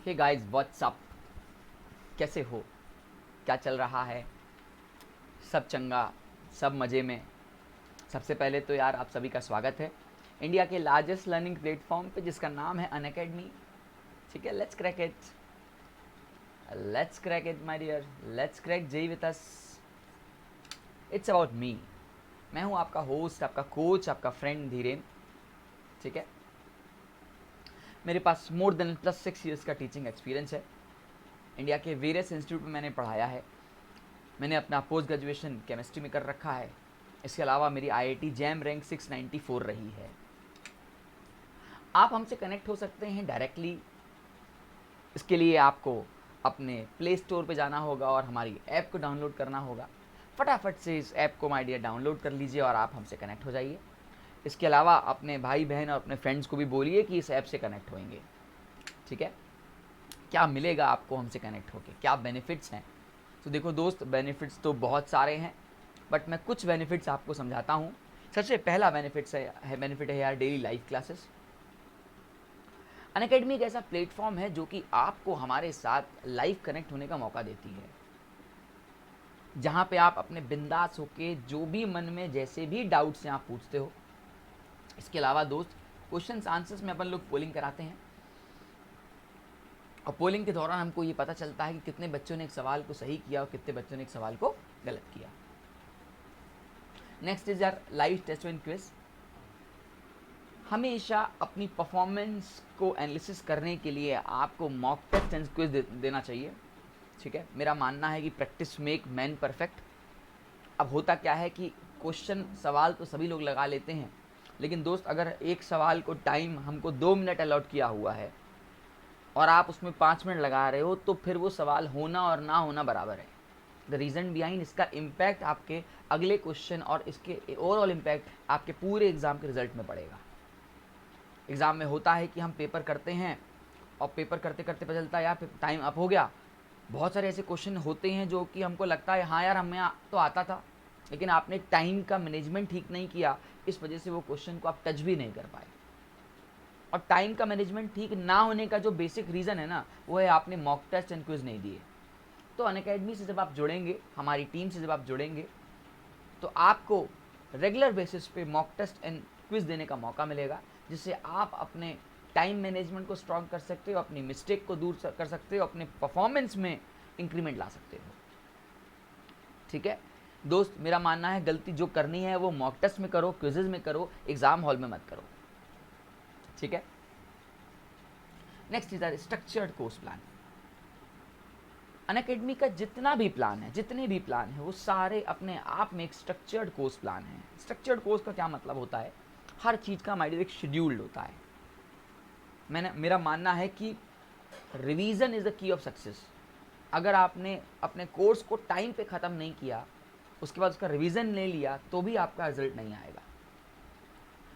Hey guys what's up, कैसे हो, क्या चल रहा है? सब चंगा, सब मज़े में। सबसे पहले तो यार आप सभी का स्वागत है इंडिया के लार्जेस्ट लर्निंग प्लेटफॉर्म पे जिसका नाम है अनअकैडमी। ठीक है, let's crack it, let's crack it my dear, let's crack JEE with us. It's about me. मैं हूँ आपका होस्ट, आपका कोच, आपका फ्रेंड धीरेन। ठीक है, मेरे पास मोर देन +6 ईयर्स का टीचिंग एक्सपीरियंस है। इंडिया के वेरियस इंस्टीट्यूट में मैंने पढ़ाया है। मैंने अपना पोस्ट ग्रेजुएशन केमिस्ट्री में कर रखा है। इसके अलावा मेरी आईआईटी जैम रैंक 694 रही है। आप हमसे कनेक्ट हो सकते हैं डायरेक्टली। इसके लिए आपको अपने प्ले स्टोर पे जाना होगा और हमारी ऐप को डाउनलोड करना होगा। फटाफट से इस ऐप को माय डियर डाउनलोड कर लीजिए और आप हमसे कनेक्ट हो जाइए। इसके अलावा अपने भाई बहन और अपने फ्रेंड्स को भी बोलिए कि इस ऐप से कनेक्ट होंगे। ठीक है, क्या मिलेगा आपको हमसे कनेक्ट होकर, क्या बेनिफिट्स हैं? तो देखो दोस्त, बेनिफिट्स तो बहुत सारे हैं, बट मैं कुछ बेनिफिट्स आपको समझाता हूँ। सबसे पहला बेनिफिट है यार डेली लाइव क्लासेस। अनअकैडमी एक ऐसा प्लेटफॉर्म है जो कि आपको हमारे साथ लाइव कनेक्ट होने का मौका देती है, जहाँ पे आप अपने बिंदास होके जो भी मन में जैसे भी डाउट्स हैं आप पूछते हो। इसके अलावा दोस्त, क्वेश्चंस आंसर्स में अपन लोग पोलिंग कराते हैं और पोलिंग के दौरान हमको ये पता चलता है कि कितने बच्चों ने एक सवाल को सही किया और कितने बच्चों ने एक सवाल को गलत किया। नेक्स्ट इज यार लाइव टेस्ट एंड क्विज। हमेशा अपनी परफॉर्मेंस को एनालिसिस करने के लिए आपको मॉक टेस्ट एंड क्विज देना चाहिए। ठीक है, मेरा मानना है कि प्रैक्टिस मेक मैन परफेक्ट। अब होता क्या है कि क्वेश्चन सवाल तो सभी लोग लगा लेते हैं, लेकिन दोस्त अगर एक सवाल को टाइम हमको 2 मिनट अलॉट किया हुआ है और आप उसमें 5 मिनट लगा रहे हो, तो फिर वो सवाल होना और ना होना बराबर है। द रीज़न बिहाइंड इसका इम्पैक्ट आपके अगले क्वेश्चन और इसके ओवरऑल इम्पैक्ट आपके पूरे एग्ज़ाम के रिजल्ट में पड़ेगा। एग्ज़ाम में होता है कि हम पेपर करते हैं और पेपर करते करते पता चलता है यार टाइम अप हो गया। बहुत सारे ऐसे क्वेश्चन होते हैं जो कि हमको लगता है हाँ यार हमें तो आता था, लेकिन आपने टाइम का मैनेजमेंट ठीक नहीं किया, इस वजह से वो क्वेश्चन को आप टच भी नहीं कर पाए। और टाइम का मैनेजमेंट ठीक ना होने का जो बेसिक रीज़न है ना, वो है आपने मॉक टेस्ट एंड क्विज नहीं दिए। तो अनअकैडमी से जब आप जुड़ेंगे, हमारी टीम से जब आप जुड़ेंगे, तो आपको रेगुलर बेसिस पे मॉक टेस्ट एंड क्विज देने का मौका मिलेगा, जिससे आप अपने टाइम मैनेजमेंट को स्ट्रॉन्ग कर सकते हो, अपनी मिस्टेक को दूर कर सकते हो, अपने परफॉर्मेंस में इंक्रीमेंट ला सकते हो। ठीक है दोस्त, मेरा मानना है गलती जो करनी है वो मॉक टेस्ट में करो, क्विजेज में करो, एग्जाम हॉल में मत करो। ठीक है, next is our structured course plan. Unacademy का जितने भी प्लान है वो सारे अपने आप में एक स्ट्रक्चर्ड कोर्स प्लान है। स्ट्रक्चर्ड कोर्स का क्या मतलब होता है? हर चीज़ का हमारे एक शेड्यूल्ड होता है। मेरा मानना है कि revision is the key of success. अगर आपने अपने कोर्स को टाइम पे ख़त्म नहीं किया, उसके बाद उसका रिवीजन ले लिया, तो भी आपका रिजल्ट नहीं आएगा।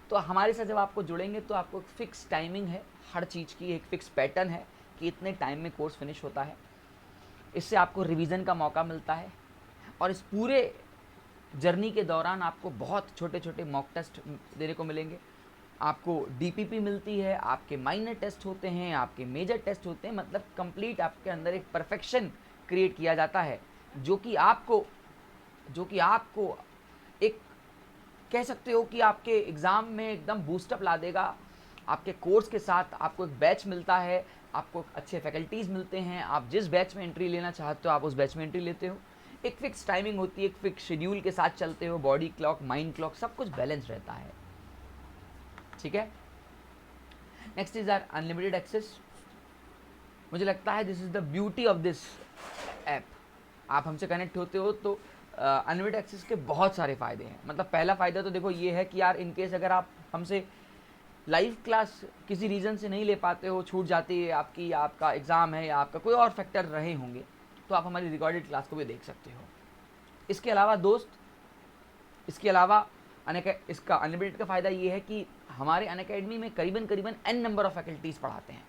तो हमारे साथ जब आपको जुड़ेंगे तो आपको एक फ़िक्स टाइमिंग है, हर चीज़ की एक फ़िक्स पैटर्न है कि इतने टाइम में कोर्स फिनिश होता है। इससे आपको रिवीजन का मौका मिलता है और इस पूरे जर्नी के दौरान आपको बहुत छोटे छोटे मॉक टेस्ट देने को मिलेंगे। आपको डीपीपी मिलती है, आपके माइनर टेस्ट होते हैं, आपके मेजर टेस्ट होते हैं। मतलब कंप्लीट आपके अंदर एक परफेक्शन क्रिएट किया जाता है, जो कि आपको एक कह सकते हो कि आपके एग्ज़ाम में एकदम बूस्टअप ला देगा। आपके कोर्स के साथ आपको एक बैच मिलता है, आपको अच्छे फैकल्टीज़ मिलते हैं। आप जिस बैच में एंट्री लेना चाहते हो आप उस बैच में एंट्री लेते हो। एक फ़िक्स टाइमिंग होती है, एक फ़िक्स शेड्यूल के साथ चलते हो। बॉडी क्लॉक, माइंड क्लॉक, सब कुछ बैलेंस रहता है। ठीक है, next is our unlimited access. मुझे लगता है this is the beauty of this app. आप हमसे कनेक्ट होते हो तो अनलिमिटेड एक्सेस के बहुत सारे फ़ायदे हैं। मतलब पहला फ़ायदा तो देखो ये है कि यार इन केस अगर आप हमसे लाइव क्लास किसी रीज़न से नहीं ले पाते हो, छूट जाती है आपकी, या आपका एग्ज़ाम है, या आपका कोई और फैक्टर रहे होंगे, तो आप हमारी रिकॉर्डेड क्लास को भी देख सकते हो। इसके अलावा दोस्त, इसका अनलिमिटेड का फ़ायदा ये है कि हमारे अनअकैडमी में करीबन n नंबर ऑफ़ फैकल्टीज़ पढ़ाते हैं।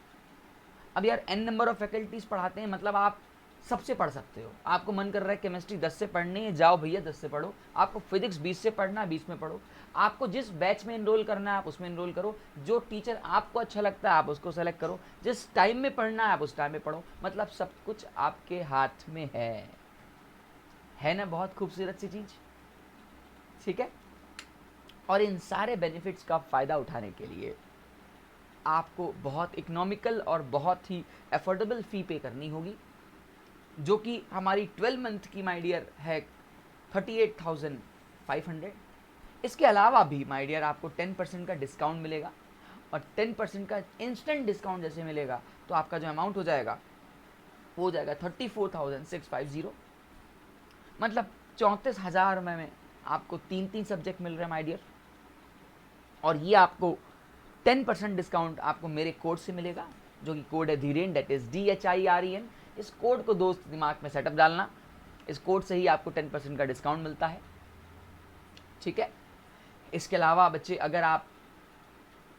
अब यार n नंबर ऑफ़ फैकल्टीज़ पढ़ाते हैं, मतलब आप सबसे पढ़ सकते हो। आपको मन कर रहा है केमिस्ट्री 10 से पढ़नी है, जाओ भैया 10 से पढ़ो। आपको फिजिक्स 20 से पढ़ना है, 20 में पढ़ो। आपको जिस बैच में इनरोल करना है आप उसमें इनरोल करो। जो टीचर आपको अच्छा लगता है आप उसको सेलेक्ट करो। जिस टाइम में पढ़ना है आप उस टाइम में पढ़ो। मतलब सब कुछ आपके हाथ में है ना? बहुत खूबसूरत सी चीज़, ठीक है। और इन सारे बेनिफिट्स का फ़ायदा उठाने के लिए आपको बहुत इकोनॉमिकल और बहुत ही अफोर्डेबल फ़ी पे करनी होगी, जो कि हमारी 12 मंथ की माय डियर है 38,500। इसके अलावा भी माय डियर आपको 10% का डिस्काउंट मिलेगा, और 10% का इंस्टेंट डिस्काउंट जैसे मिलेगा तो आपका जो अमाउंट हो जाएगा वो हो जाएगा 34,650। मतलब 34,000 में आपको 3 सब्जेक्ट मिल रहे हैं माय डियर। और ये आपको 10% डिस्काउंट आपको मेरे कोड से मिलेगा, जो कि कोड है धीरेन, डेट इज DHIREN। इस कोड को दोस्त दिमाग में सेटअप डालना, इस कोड से ही आपको 10% का डिस्काउंट मिलता है, ठीक है। इसके अलावा बच्चे, अगर आप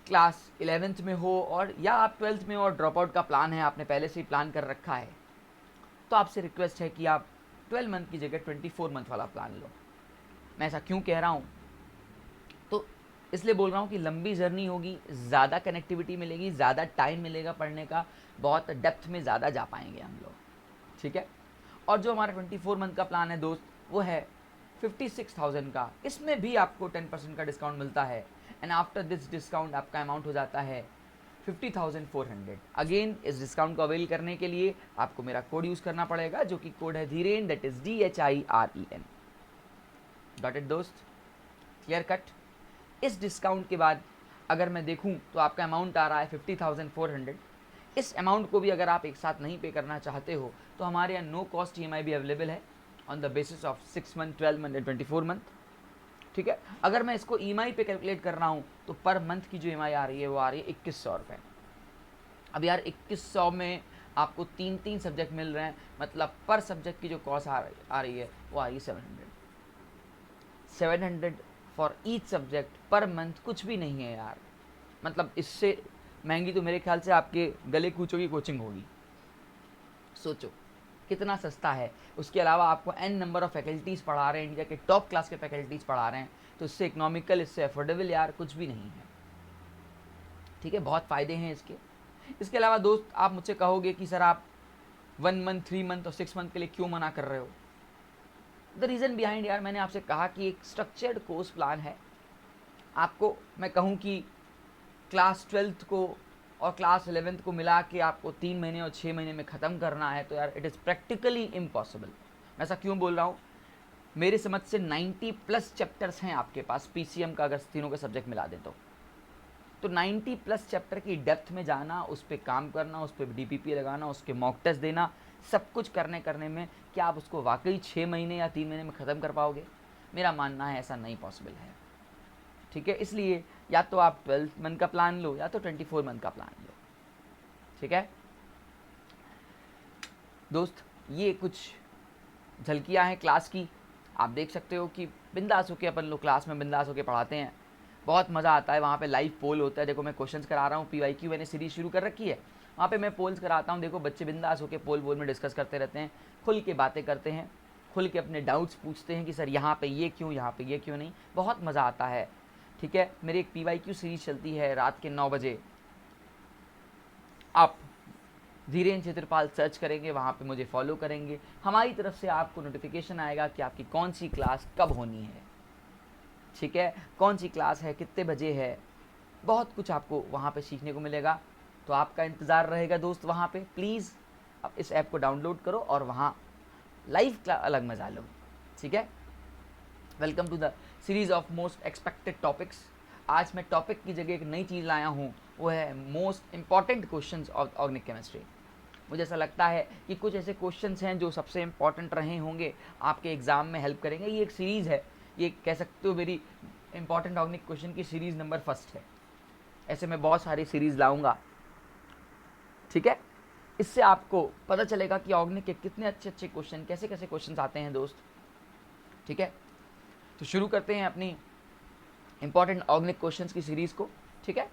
क्लास 11th में हो और या आप 12th में और ड्रॉप आउट का प्लान है, आपने पहले से ही प्लान कर रखा है, तो आपसे रिक्वेस्ट है कि आप 12 मंथ की जगह 24 मंथ वाला प्लान लो। मैं ऐसा क्यों कह रहा हूँ? तो इसलिए बोल रहा हूँ कि लंबी जर्नी होगी, ज़्यादा कनेक्टिविटी मिलेगी, ज़्यादा टाइम मिलेगा पढ़ने का, बहुत डेप्थ में ज़्यादा जा पाएंगे हम लोग, ठीक है। और जो हमारा 24 मंथ का प्लान है दोस्त, वो है 56,000 का। इसमें भी आपको 10% का डिस्काउंट मिलता है, एंड आफ्टर दिस डिस्काउंट आपका अमाउंट हो जाता है 50,400। अगेन इस डिस्काउंट को अवेल करने के लिए आपको मेरा कोड यूज़ करना पड़ेगा, जो कि कोड है Dhiren, that is DHIREN। Got it दोस्त? Clear cut? इस डिस्काउंट के बाद अगर मैं देखूं तो आपका अमाउंट आ रहा है 50,400। इस अमाउंट को भी अगर आप एक साथ नहीं पे करना चाहते हो तो हमारे यहाँ नो कॉस्ट EMI भी अवेलेबल है on the basis of 6 month, 12 month and 24 month, ठीक है। अगर मैं इसको EMI पे कैलकुलेट कर रहा हूँ तो पर मंथ की जो EMI आ रही है वो आ रही है 2100 रुपये। अब यार 2100 में आपको 3 सब्जेक्ट मिल रहे हैं, मतलब पर सब्जेक्ट की जो कॉस्ट आ रही है वो आ रही है 700 for each subject per month. कुछ भी नहीं है यार, मतलब इससे महंगी तो मेरे ख्याल से आपके गले कूचों की कोचिंग होगी। सोचो कितना सस्ता है। उसके अलावा आपको n नंबर ऑफ फैकल्टीज़ पढ़ा रहे हैं, इंडिया के टॉप क्लास के फैकल्टीज़ पढ़ा रहे हैं, तो इससे इकोनॉमिकल, इससे अफोर्डेबल यार कुछ भी नहीं है, ठीक है। बहुत फ़ायदे हैं इसके। इसके अलावा दोस्त आप मुझसे कहोगे कि सर आप 1 मंथ, 3 मंथ और 6 मंथ के लिए क्यों मना कर रहे हो? द रीज़न बिहाइंड यार, मैंने आपसे कहा कि एक स्ट्रक्चर्ड कोर्स प्लान है। आपको मैं कहूँ कि क्लास 12th को और क्लास 11th को मिला के आपको 3 महीने और 6 महीने में ख़त्म करना है, तो यार इट इज़ प्रैक्टिकली इम्पॉसिबल। मैं ऐसा क्यों बोल रहा हूँ? मेरी समझ से 90+ चैप्टर्स हैं आपके पास, PCM का अगर तीनों के सब्जेक्ट मिला दें तो 90+ चैप्टर की डेप्थ में जाना, उस पर काम करना, उस पर DPP लगाना, उसके मॉक टेस्ट देना, सब कुछ करने में क्या आप उसको वाकई 6 महीने या 3 महीने में ख़त्म कर पाओगे? मेरा मानना है ऐसा नहीं पॉसिबल है, ठीक है। इसलिए या तो आप 12 मंथ का प्लान लो या तो 24 मंथ का प्लान लो, ठीक है दोस्त। ये कुछ झलकियाँ हैं क्लास की। आप देख सकते हो कि बिंदास होकर अपन लोग क्लास में बिंदास होकर पढ़ाते हैं, बहुत मज़ा आता है। वहाँ पे लाइव पोल होता है, देखो मैं क्वेश्चंस करा रहा हूँ, PYQ मैंने सीरीज शुरू कर रखी है, वहाँ पे मैं पोल्स कराता हूँ। देखो बच्चे बिंदास होकर पोल में डिस्कस करते रहते हैं, खुल के बातें करते हैं, खुल के अपने डाउट्स पूछते हैं कि सर यहाँ पे ये क्यों, यहाँ पे ये क्यों नहीं। बहुत मज़ा आता है, ठीक है। मेरी एक PYQ सीरीज चलती है रात के 9 बजे, आप धीरेन क्षेत्रपाल सर्च करेंगे, वहाँ पे मुझे फॉलो करेंगे, हमारी तरफ से आपको नोटिफिकेशन आएगा कि आपकी कौन सी क्लास कब होनी है, ठीक है, कौन सी क्लास है, कितने बजे है। बहुत कुछ आपको वहाँ पे सीखने को मिलेगा, तो आपका इंतज़ार रहेगा दोस्त वहाँ पे। प्लीज़ अब इस ऐप को डाउनलोड करो और वहाँ लाइव का अलग मजा लो, ठीक है। Welcome to the series of most expected topics. आज मैं टॉपिक की जगह एक नई चीज़ लाया हूँ, वो है most important questions of organic chemistry. मुझे ऐसा लगता है कि कुछ ऐसे क्वेश्चंस हैं जो सबसे इंपॉर्टेंट रहे होंगे, आपके एग्ज़ाम में हेल्प करेंगे। ये एक सीरीज़ है, ये कह सकते हो मेरी इंपॉर्टेंट ऑर्गेनिक क्वेश्चन की सीरीज़ नंबर 1 है। ऐसे मैं बहुत सारी सीरीज़ लाऊंगा, ठीक है। इससे आपको पता चलेगा कि ऑर्गेनिक के कितने अच्छे अच्छे क्वेश्चन, कैसे कैसे क्वेश्चन आते हैं दोस्त, ठीक है। तो शुरू करते हैं अपनी इंपॉर्टेंट ऑर्गेनिक क्वेश्चंस की सीरीज़ को, ठीक है।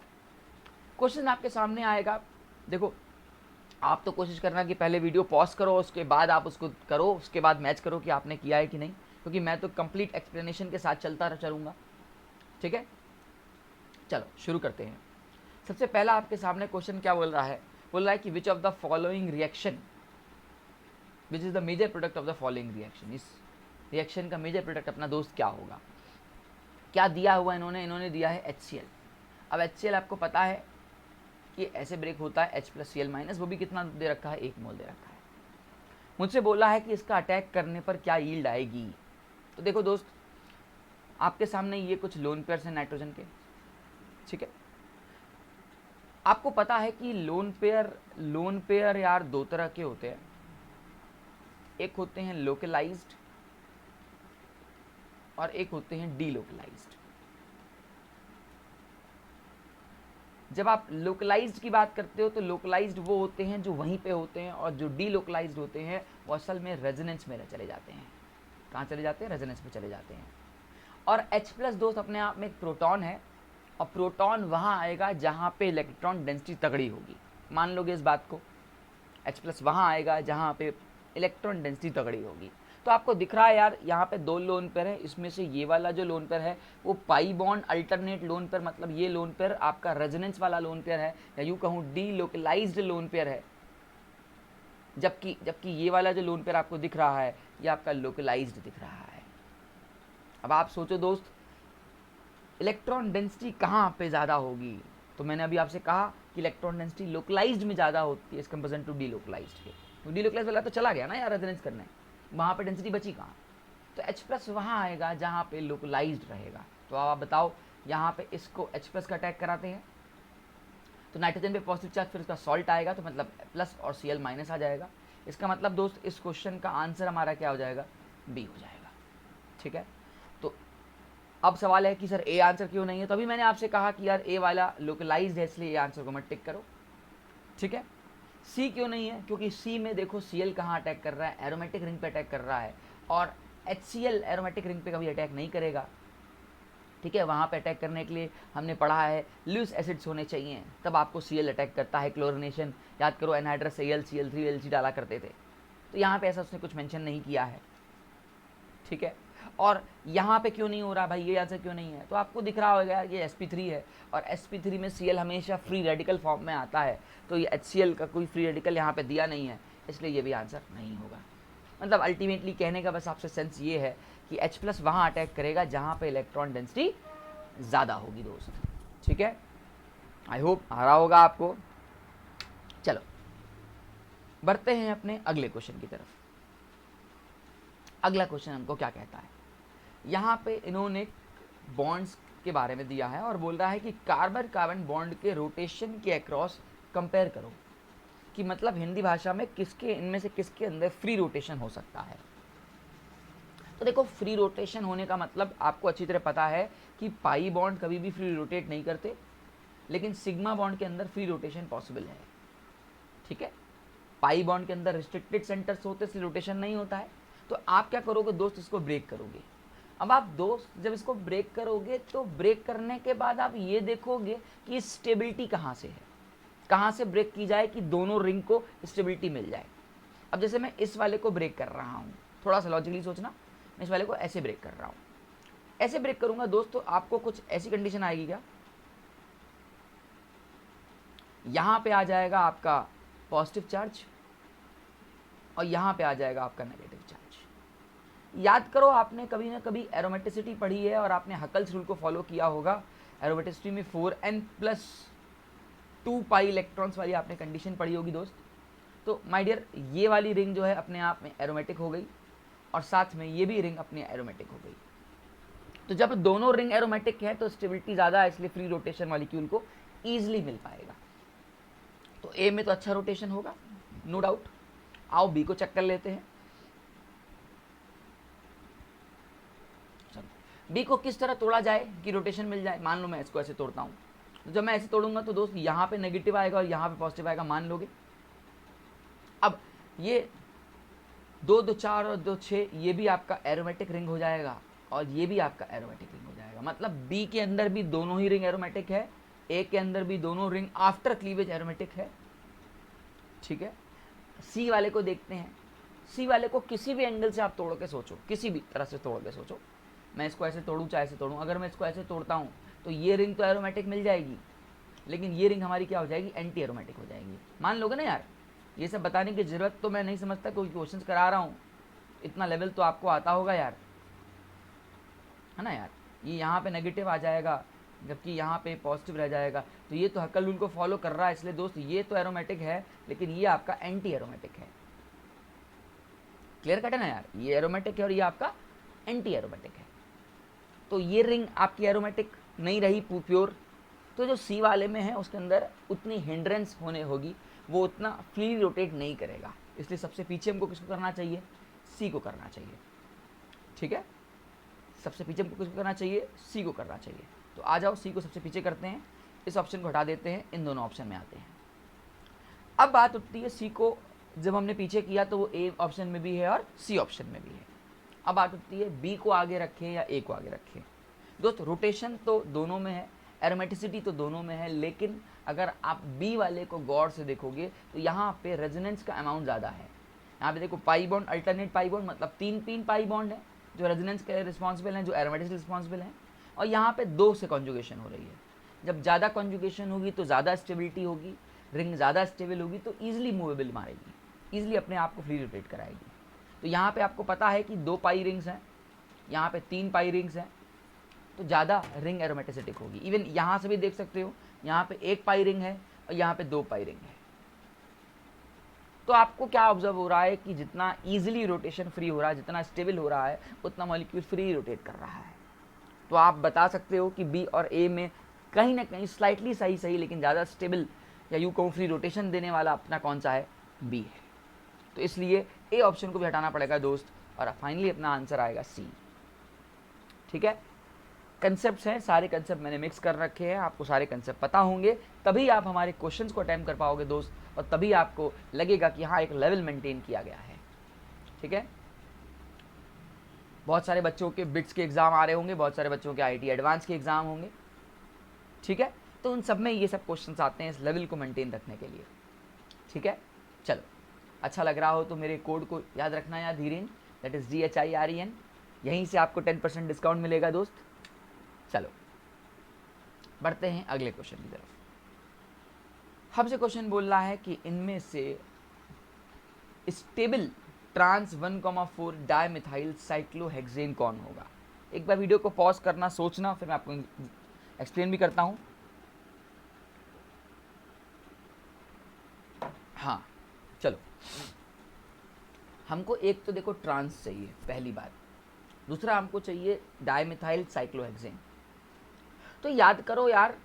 क्वेश्चन आपके सामने आएगा, देखो आप तो कोशिश करना कि पहले वीडियो पॉज करो, उसके बाद आप उसको करो, उसके बाद मैच करो कि आपने किया है कि नहीं, क्योंकि मैं तो कंप्लीट एक्सप्लेनेशन के साथ चलूँगा। ठीक है, चलो शुरू करते हैं। सबसे पहला आपके सामने क्वेश्चन क्या बोल रहा है कि which of the following reaction which is the major product of the following reaction, इस रिएक्शन का मेजर प्रोडक्ट अपना दोस्त क्या होगा। क्या दिया हुआ इन्होंने दिया है HCl। अब HCl आपको पता है कि ऐसे ब्रेक होता है H+Cl-, वो भी कितना दे रखा है, 1 मोल दे रखा है। मुझसे बोला है कि इसका अटैक करने पर क्या यील्ड आएगी। तो देखो दोस्त, आपके सामने ये कुछ लोन पेयर्स हैं नाइट्रोजन के, ठीक है। आपको पता है कि लोन पेयर यार दो तरह के होते हैं, एक होते हैं लोकलाइज्ड और एक होते हैं डीलोकलाइज्ड। जब आप लोकलाइज्ड की बात करते हो तो लोकलाइज्ड वो होते हैं जो वहीं पे होते हैं, और जो डीलोकलाइज्ड होते हैं वो असल में रेजोनेंस में चले जाते हैं। कहाँ चले जाते हैं? रेजोनेंस में चले जाते हैं। और H+ दोस्त अपने आप में एक प्रोटॉन है, और प्रोटॉन वहाँ आएगा जहाँ पे इलेक्ट्रॉन डेंसिटी तगड़ी होगी। मान लोगे इस बात को, H+ वहाँ आएगा जहाँ पे इलेक्ट्रॉन डेंसिटी तगड़ी होगी। तो आपको दिख रहा है यार, यहाँ पे 2 लोन पेयर है, इसमें से ये वाला जो लोन पेयर है वो pi bond alternate lone pair, मतलब ये लोन पेयर आपका रेजोनेंस वाला लोन पेयर है, या यूँ कहूँ डीलोकलाइज्ड लोन पेयर है। जबकि ये वाला जो लोन पेयर आपको दिख रहा है ये आपका लोकलाइज्ड दिख रहा है। अब आप सोचो दोस्त, इलेक्ट्रॉन डेंसिटी कहाँ पे ज़्यादा होगी? तो मैंने अभी आपसे कहा कि इलेक्ट्रॉन डेंसिटी लोकलाइज्ड में ज़्यादा होती है इस कंपेरिजन टू डीलोकलाइज्ड के। तो डीलोकलाइज्ड वाला तो चला गया ना यार रेजोनेंस करने, वहाँ पे डेंसिटी बची कहाँ? तो H+ वहाँ आएगा जहाँ पे लोकलाइज्ड रहेगा। तो अब आप बताओ, यहाँ पे इसको H+ का अटैक कराते हैं तो नाइट्रोजन पे पॉजिटिव चार्ज, फिर उसका सॉल्ट आएगा तो मतलब प्लस और Cl- आ जाएगा। इसका मतलब दोस्त इस क्वेश्चन का आंसर हमारा क्या हो जाएगा? बी हो जाएगा। ठीक है, तो अब सवाल है कि सर ए आंसर क्यों नहीं है? तो अभी मैंने आपसे कहा कि यार ए वाला लोकलाइज्ड है, इसलिए ए आंसर को मत टिक करो। ठीक है, सी क्यों नहीं है? क्योंकि सी में देखो Cl कहाँ अटैक कर रहा है? एरोमेटिक रिंग पे अटैक कर रहा है, और HCl एरोमेटिक रिंग पे कभी अटैक नहीं करेगा। ठीक है, वहाँ पे अटैक करने के लिए हमने पढ़ा है लुईस एसिड्स होने चाहिए, तब आपको Cl अटैक करता है। क्लोरिनेशन याद करो, एनहाइड्रस Al Cl3 Lg डाला करते थे। तो यहाँ पे ऐसा उसने कुछ मेंशन नहीं किया है। ठीक है, और यहाँ पे क्यों नहीं हो रहा भाई, ये आंसर क्यों नहीं है? तो आपको दिख रहा होगा ये sp3 है, और sp3 में Cl हमेशा फ्री रेडिकल फॉर्म में आता है, तो ये HCl का कोई फ्री रेडिकल यहाँ पे दिया नहीं है, इसलिए ये भी आंसर नहीं होगा। मतलब अल्टीमेटली कहने का बस आपसे सेंस ये है कि H+ वहाँ अटैक करेगा जहाँ पे इलेक्ट्रॉन डेंसिटी ज़्यादा होगी दोस्त। ठीक है, आई होप आ रहा होगा आपको। चलो बढ़ते हैं अपने अगले क्वेश्चन की तरफ। अगला क्वेश्चन हमको क्या कहता है, यहाँ पे इन्होंने बॉन्ड्स के बारे में दिया है और बोल रहा है कि कार्बन कार्बन बॉन्ड के रोटेशन के अक्रॉस कंपेयर करो, कि मतलब हिंदी भाषा में किसके इनमें से किसके अंदर फ्री रोटेशन हो सकता है। तो देखो, फ्री रोटेशन होने का मतलब आपको अच्छी तरह पता है कि पाई बॉन्ड कभी भी फ्री रोटेट नहीं करते, लेकिन सिग्मा बॉन्ड के अंदर फ्री रोटेशन पॉसिबल है। ठीक है, पाई बॉन्ड के अंदर रिस्ट्रिक्टेड सेंटर्स होते, इसलिए रोटेशन नहीं होता है। तो आप क्या करोगे दोस्त, इसको ब्रेक करोगे। अब आप दोस्त जब इसको ब्रेक करोगे तो ब्रेक करने के बाद आप ये देखोगे कि स्टेबिलिटी कहाँ से है, कहाँ से ब्रेक की जाए कि दोनों रिंग को स्टेबिलिटी मिल जाए। अब जैसे मैं इस वाले को ब्रेक कर रहा हूँ, थोड़ा सा लॉजिकली सोचना, मैं इस वाले को ऐसे ब्रेक कर रहा हूँ, ऐसे ब्रेक करूँगा दोस्त, तो आपको कुछ ऐसी कंडीशन आएगी क्या, यहाँ पे आ जाएगा आपका पॉजिटिव चार्ज और यहाँ पे आ जाएगा आपका नेगेटिव चार्ज। याद करो, आपने कभी ना कभी एरोमेटिसिटी पढ़ी है और आपने हकल्स रूल को फॉलो किया होगा। एरोमेटिसिटी में 4n+2 पाई इलेक्ट्रॉन्स वाली आपने कंडीशन पढ़ी होगी दोस्त। तो माय डियर, ये वाली रिंग जो है अपने आप में एरोमेटिक हो गई, और साथ में ये भी रिंग अपनी एरोमेटिक हो गई। तो जब दोनों रिंग एरोमेटिक है तो स्टेबिलिटी ज़्यादा है, इसलिए फ्री रोटेशन मॉलिक्यूल को ईजिली मिल पाएगा। तो ए में तो अच्छा रोटेशन होगा, नो डाउट। आओ बी को चेक कर लेते हैं। बी को किस तरह तोड़ा जाए कि रोटेशन मिल जाए। मान लो मैं इसको ऐसे तोड़ता हूँ, तो जब मैं ऐसे तोड़ूंगा तो दोस्त यहाँ पे नेगेटिव आएगा और यहाँ पे पॉजिटिव आएगा, मान लोगे। अब ये 2 2 4 और 2 6 ये भी आपका एरोमेटिक रिंग हो जाएगा, और ये भी आपका एरोमेटिक रिंग हो जाएगा। मतलब बी के अंदर भी दोनों ही रिंग एरोमेटिक है, ए के अंदर भी दोनों रिंग आफ्टर क्लीवेज एरोमेटिक है। ठीक है। सी वाले को देखते हैं। सी वाले को किसी भी एंगल से आप तोड़ के सोचो, किसी भी तरह से तोड़ के सोचो, मैं इसको ऐसे तोड़ूं चाहे ऐसे तोड़ूं, अगर मैं इसको ऐसे तोड़ता हूं तो ये रिंग तो एरोमेटिक मिल जाएगी, लेकिन ये रिंग हमारी क्या हो जाएगी, एंटी एरोमेटिक हो जाएगी। मान लोगे ना यार, ये सब बताने की जरूरत तो मैं नहीं समझता, कोई क्वेश्चंस करा रहा हूँ, इतना लेवल तो आपको आता होगा यार, है ना यार। ये यहाँ पे नेगेटिव आ जाएगा जबकि यहाँ पे पॉजिटिव रह जाएगा, तो ये तो हक्कल रूल को फॉलो कर रहा है, इसलिए दोस्त ये तो एरोमेटिक है लेकिन ये आपका एंटी एरोमेटिक है। क्लियर कट है ना यार, ये एरोमेटिक है और ये आपका एंटी एरोमेटिक है। तो ये रिंग आपकी एरोमेटिक नहीं रही प्योर, तो जो सी वाले में है उसके अंदर उतनी हिंड्रेंस होने होगी, वो उतना फ्रीली रोटेट नहीं करेगा, इसलिए सबसे पीछे हमको किसको करना चाहिए, सी को करना चाहिए। ठीक है, सबसे पीछे हमको किसको करना चाहिए, सी को करना चाहिए। तो आ जाओ सी को सबसे पीछे करते हैं, इस ऑप्शन को हटा देते हैं, इन दोनों ऑप्शन में आते हैं। अब बात उठती है सी को जब हमने पीछे किया तो वो ए ऑप्शन में भी है और सी ऑप्शन में भी है। अब बात उठती है बी को आगे रखें या ए को आगे रखें। दोस्त रोटेशन तो दोनों में है, एरोमेटिसिटी तो दोनों में है, लेकिन अगर आप बी वाले को गौर से देखोगे तो यहाँ पे रेजोनेंस का अमाउंट ज़्यादा है। यहाँ पे देखो pi bond, alternate pi bond, मतलब तीन पाई बॉन्ड है जो रेजोनेंस के रिस्पॉन्सिबल हैं, जो एरोमेटिक रिस्पॉन्सिबल हैं, और यहाँ पे 2 से कॉन्जुगेशन हो रही है। जब ज़्यादा कॉन्जुगेशन होगी तो ज़्यादा स्टेबिलिटी होगी, रिंग ज़्यादा स्टेबल होगी तो ईजिली मूवेबल मारेगी, ईजिली अपने आप को फ्री रोटेट कराएगी। तो यहाँ पे आपको पता है कि 2 पाई रिंग्स हैं, यहाँ पे 3 पाई रिंग्स हैं, तो ज़्यादा रिंग एरोमेटिसिटिक होगी। इवन यहाँ से भी देख सकते हो, यहाँ पे 1 पाई रिंग है और यहाँ पे 2 पाई रिंग है। तो आपको क्या ऑब्जर्व हो रहा है कि जितना ईजिली रोटेशन फ्री हो रहा है, जितना स्टेबल हो रहा है, उतना मॉलिक्यूल फ्री रोटेट कर रहा है। तो आप बता सकते हो कि बी और ए में कहीं ना कहीं स्लाइटली सही लेकिन ज़्यादा स्टेबल या यूँ कहूँ फ्री रोटेशन देने वाला अपना कौन सा है, बी है। तो इसलिए ए ऑप्शन को भी हटाना पड़ेगा दोस्त, और फाइनली अपना आंसर आएगा सी। ठीक है, कंसेप्ट हैं, सारे कंसेप्ट मैंने मिक्स कर रखे हैं, आपको सारे कंसेप्ट पता होंगे, तभी आप हमारे क्वेश्चंस को अटेम्प्ट कर पाओगे दोस्त, और तभी आपको लगेगा कि हाँ एक लेवल मेंटेन किया गया है। ठीक है, बहुत सारे बच्चों के बिट्स के एग्जाम आ रहे होंगे, बहुत सारे बच्चों के आईटी एडवांस के एग्जाम होंगे। ठीक है, तो उन सब में ये सब क्वेश्चंस आते हैं इस लेवल को मेंटेन रखने के लिए। ठीक है, चलो, अच्छा लग रहा हो तो मेरे कोड को याद रखना यार, धीरेन, दैट इज DHIREN, यहीं से आपको 10% डिस्काउंट मिलेगा दोस्त। चलो बढ़ते हैं अगले क्वेश्चन की तरफ। हमसे क्वेश्चन बोल रहा है कि इनमें से स्टेबल ट्रांस 1,4 डायमिथाइल साइक्लोहेक्सेन कौन होगा। एक बार वीडियो को पॉज करना, सोचना, फिर मैं आपको एक्सप्लेन भी करता हूं। हाँ चलो, हमको एक तो देखो ट्रांस चाहिए, पहली बात। दूसरा हमको चाहिए डायमिथाइल साइक्लोहेक्सेन। तो याद करो यार,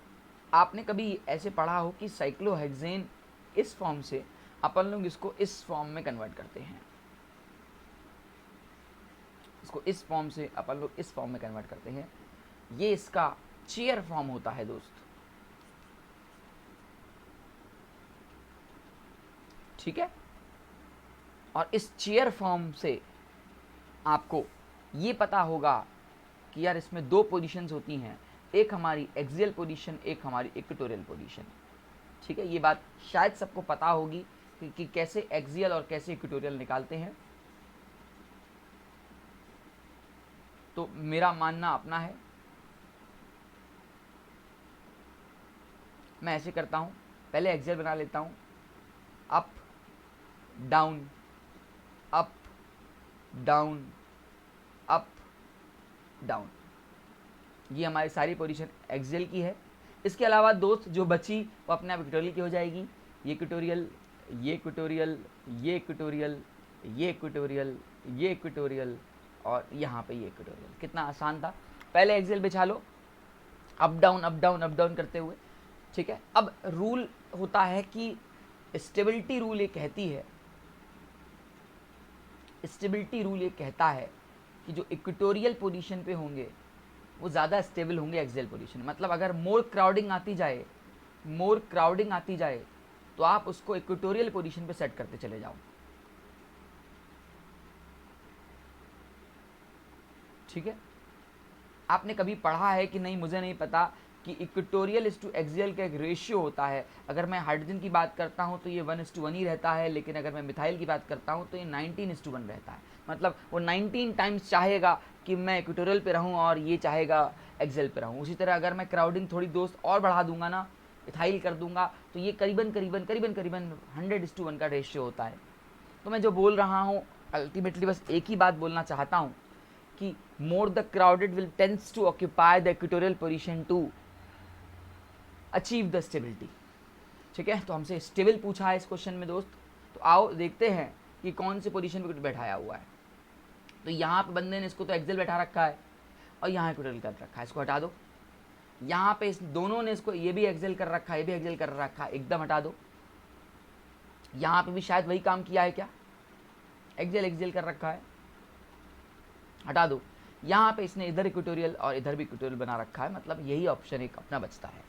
आपने कभी ऐसे पढ़ा हो कि साइक्लोहेक्सेन इस फॉर्म से अपन लोग इसको इस फॉर्म में कन्वर्ट करते हैं, इसको इस फॉर्म से अपन लोग इस फॉर्म में कन्वर्ट करते हैं, ये इसका चेयर फॉर्म होता है दोस्त। ठीक है, और इस चेयर फॉर्म से आपको ये पता होगा कि यार इसमें 2 पोजीशंस होती हैं, एक हमारी एक्सियल पोजीशन, एक हमारी इक्वेटोरियल पोजीशन। ठीक है, ये बात शायद सबको पता होगी कि कैसे एक्सियल और कैसे इक्वेटोरियल निकालते हैं। तो मेरा मानना अपना है, मैं ऐसे करता हूँ, पहले एक्सियल बना लेता हूँ, up down up down up down, ये हमारी सारी पोजीशन एक्सियल की है। इसके अलावा दोस्त जो बची वो अपने आप इक्वेटोरियल की हो जाएगी, ये इक्वेटोरियल, ये इक्वेटोरियल, ये इक्वेटोरियल, ये इक्वेटोरियल, ये इक्वेटोरियल, और यहाँ पे ये इक्वेटोरियल। कितना आसान था, पहले एक्सियल बिछा लो, up down up down up down करते हुए। ठीक है, अब रूल होता है कि स्टेबिलिटी रूल ये कहती है, स्टेबिलिटी रूल ये कहता है कि जो इक्वेटोरियल पोजीशन पे होंगे वो ज़्यादा स्टेबल होंगे एक्सियल पोजीशन। मतलब अगर मोर क्राउडिंग आती जाए तो आप उसको इक्वेटोरियल पोजीशन पे सेट करते चले जाओ। ठीक है, आपने कभी पढ़ा है कि नहीं मुझे नहीं पता कि इक्वेटोरियल इज टू एक्सियल का एक रेशियो होता है। अगर मैं हाइड्रोजन की बात करता हूँ तो ये 1:1 ही रहता है, लेकिन अगर मैं मिथाइल की बात करता हूँ तो ये 19:1 रहता है। मतलब वो 19 टाइम्स चाहेगा कि मैं इक्वेटोरियल पे रहूँ और ये चाहेगा एक्सियल पे रहूँ। उसी तरह अगर मैं क्राउडिंग थोड़ी दोस्त और बढ़ा दूंगा ना, इथाइल कर दूंगा, तो ये करीबन 100:1 का रेशियो होता है। तो मैं जो बोल रहा हूँ अल्टीमेटली बस एक ही बात बोलना चाहता हूँ कि more the crowded will tends to occupy the equatorial position to achieve the stability. ठीक है, तो हमसे स्टेबल पूछा है इस क्वेश्चन में दोस्त। तो आओ देखते हैं कि कौन से पोजीशन पे बैठाया हुआ है। तो यहाँ पे बंदे ने इसको तो एक्सेल बैठा रखा है और यहाँ इक्वेटोरियल कर रखा है, इसको हटा दो। यहाँ पे इस दोनों ने इसको ये भी एक्सेल कर रखा है, ये भी एक्सेल कर रखा है, एकदम हटा दो। यहाँ पे भी शायद वही काम किया है क्या, एक्सेल कर रखा है, हटा दो। यहाँ पे इसने इधर इक्वेटोरियल और इधर भी इक्वेटोरियल बना रखा है, मतलब यही ऑप्शन एक अपना बचता है।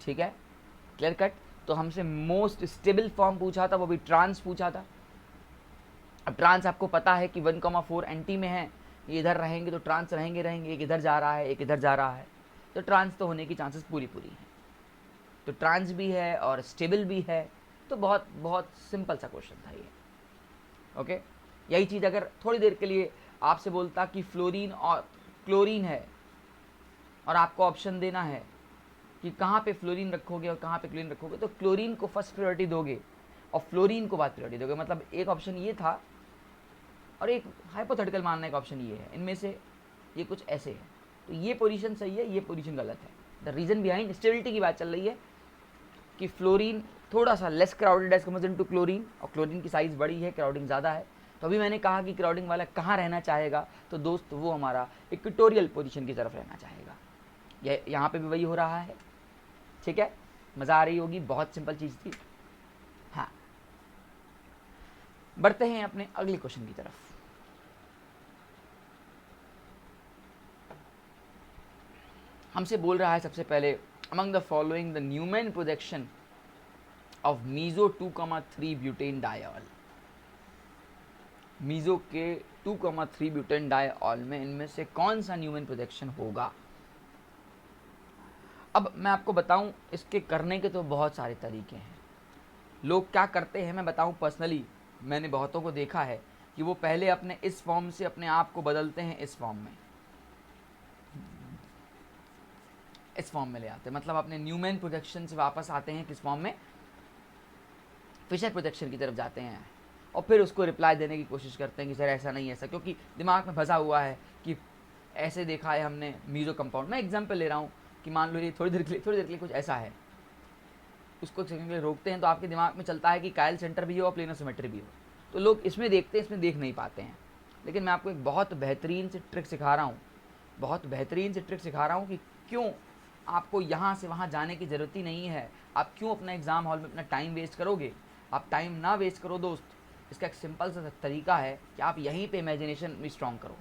ठीक है, क्लियर कट। तो हमसे मोस्ट स्टेबल फॉर्म पूछा था, वो भी ट्रांस पूछा था। अब ट्रांस आपको पता है कि 1,4 एंटी में है, ये इधर रहेंगे तो ट्रांस रहेंगे, एक इधर जा रहा है, एक इधर जा रहा है, तो ट्रांस तो होने की चांसेस पूरी है। तो ट्रांस भी है और स्टेबल भी है, तो बहुत बहुत सिंपल सा क्वेश्चन था ये। ओके, यही चीज़ अगर थोड़ी देर के लिए आपसे बोलता कि फ्लोरीन और क्लोरीन है और आपको ऑप्शन देना है कि कहाँ पे फ्लोरीन रखोगे और कहाँ पे क्लोरीन रखोगे, तो क्लोरीन को फर्स्ट प्रायोरिटी दोगे और फ्लोरीन को बाद प्रायोरिटी दोगे। मतलब एक ऑप्शन ये था और एक हाइपोथेटिकल मानने का ऑप्शन ये है, इनमें से ये कुछ ऐसे है। तो ये पोजीशन सही है, ये पोजीशन गलत है। द रीज़न बिहाइंड स्टेबिलिटी की बात चल रही है कि फ्लोरीन थोड़ा सा less crowded as comparison to chlorine, और क्लोरीन की साइज़ बड़ी है, क्राउडिंग ज़्यादा है। तो अभी मैंने कहा कि क्राउडिंग वाला कहाँ रहना चाहेगा, तो दोस्त वो हमारा इक्वेटोरियल पोजीशन की तरफ रहना चाहेगा। यहाँ पे भी वही हो रहा है। ठीक है, मज़ा आ रही होगी, बहुत सिंपल चीज़ थी। हाँ, बढ़ते हैं अपने अगले क्वेश्चन की तरफ। हमसे बोल रहा है सबसे पहले, among the following the Newman projection of meso 2,3 butane diol. Meso के 2,3 ब्यूटेन डायऑल में इनमें से कौन सा न्यूमैन प्रोजेक्शन होगा। अब मैं आपको बताऊं, इसके करने के तो बहुत सारे तरीके हैं। लोग क्या करते हैं मैं बताऊं, पर्सनली मैंने बहुतों को देखा है कि वो पहले अपने इस फॉर्म से अपने आप को बदलते हैं इस फॉर्म में, इस फॉर्म में ले आते हैं। मतलब अपने न्यूमैन प्रोजेक्शन से वापस आते हैं किस फॉर्म में, फिशर प्रोजेक्शन की तरफ जाते हैं, और फिर उसको रिप्लाई देने की कोशिश करते हैं कि सर ऐसा नहीं ऐसा, क्योंकि दिमाग में फंसा हुआ है कि ऐसे देखा है हमने मीजो कंपाउंड। मैं एग्जाम्पल ले रहा हूँ कि मान लो ये थोड़ी देर के लिए कुछ ऐसा है, उसको एक सेकंड के लिए रोकते हैं तो आपके दिमाग में चलता है कि कायल सेंटर भी हो और प्लेनो सिमेट्री भी हो, तो लोग इसमें देखते हैं, इसमें देख नहीं पाते हैं। लेकिन मैं आपको एक बहुत बेहतरीन से ट्रिक सिखा रहा हूँ, बहुत बेहतरीन से ट्रिक सिखा रहा हूँ कि क्यों आपको यहाँ से वहाँ जाने की ज़रूरत ही नहीं है। आप क्यों अपना एग्ज़ाम हॉल में अपना टाइम वेस्ट करोगे। आप टाइम ना वेस्ट करो दोस्त। इसका एक सिंपल सा तरीका है कि आप यहीं पे इमेजिनेशन में स्ट्रॉन्ग करो,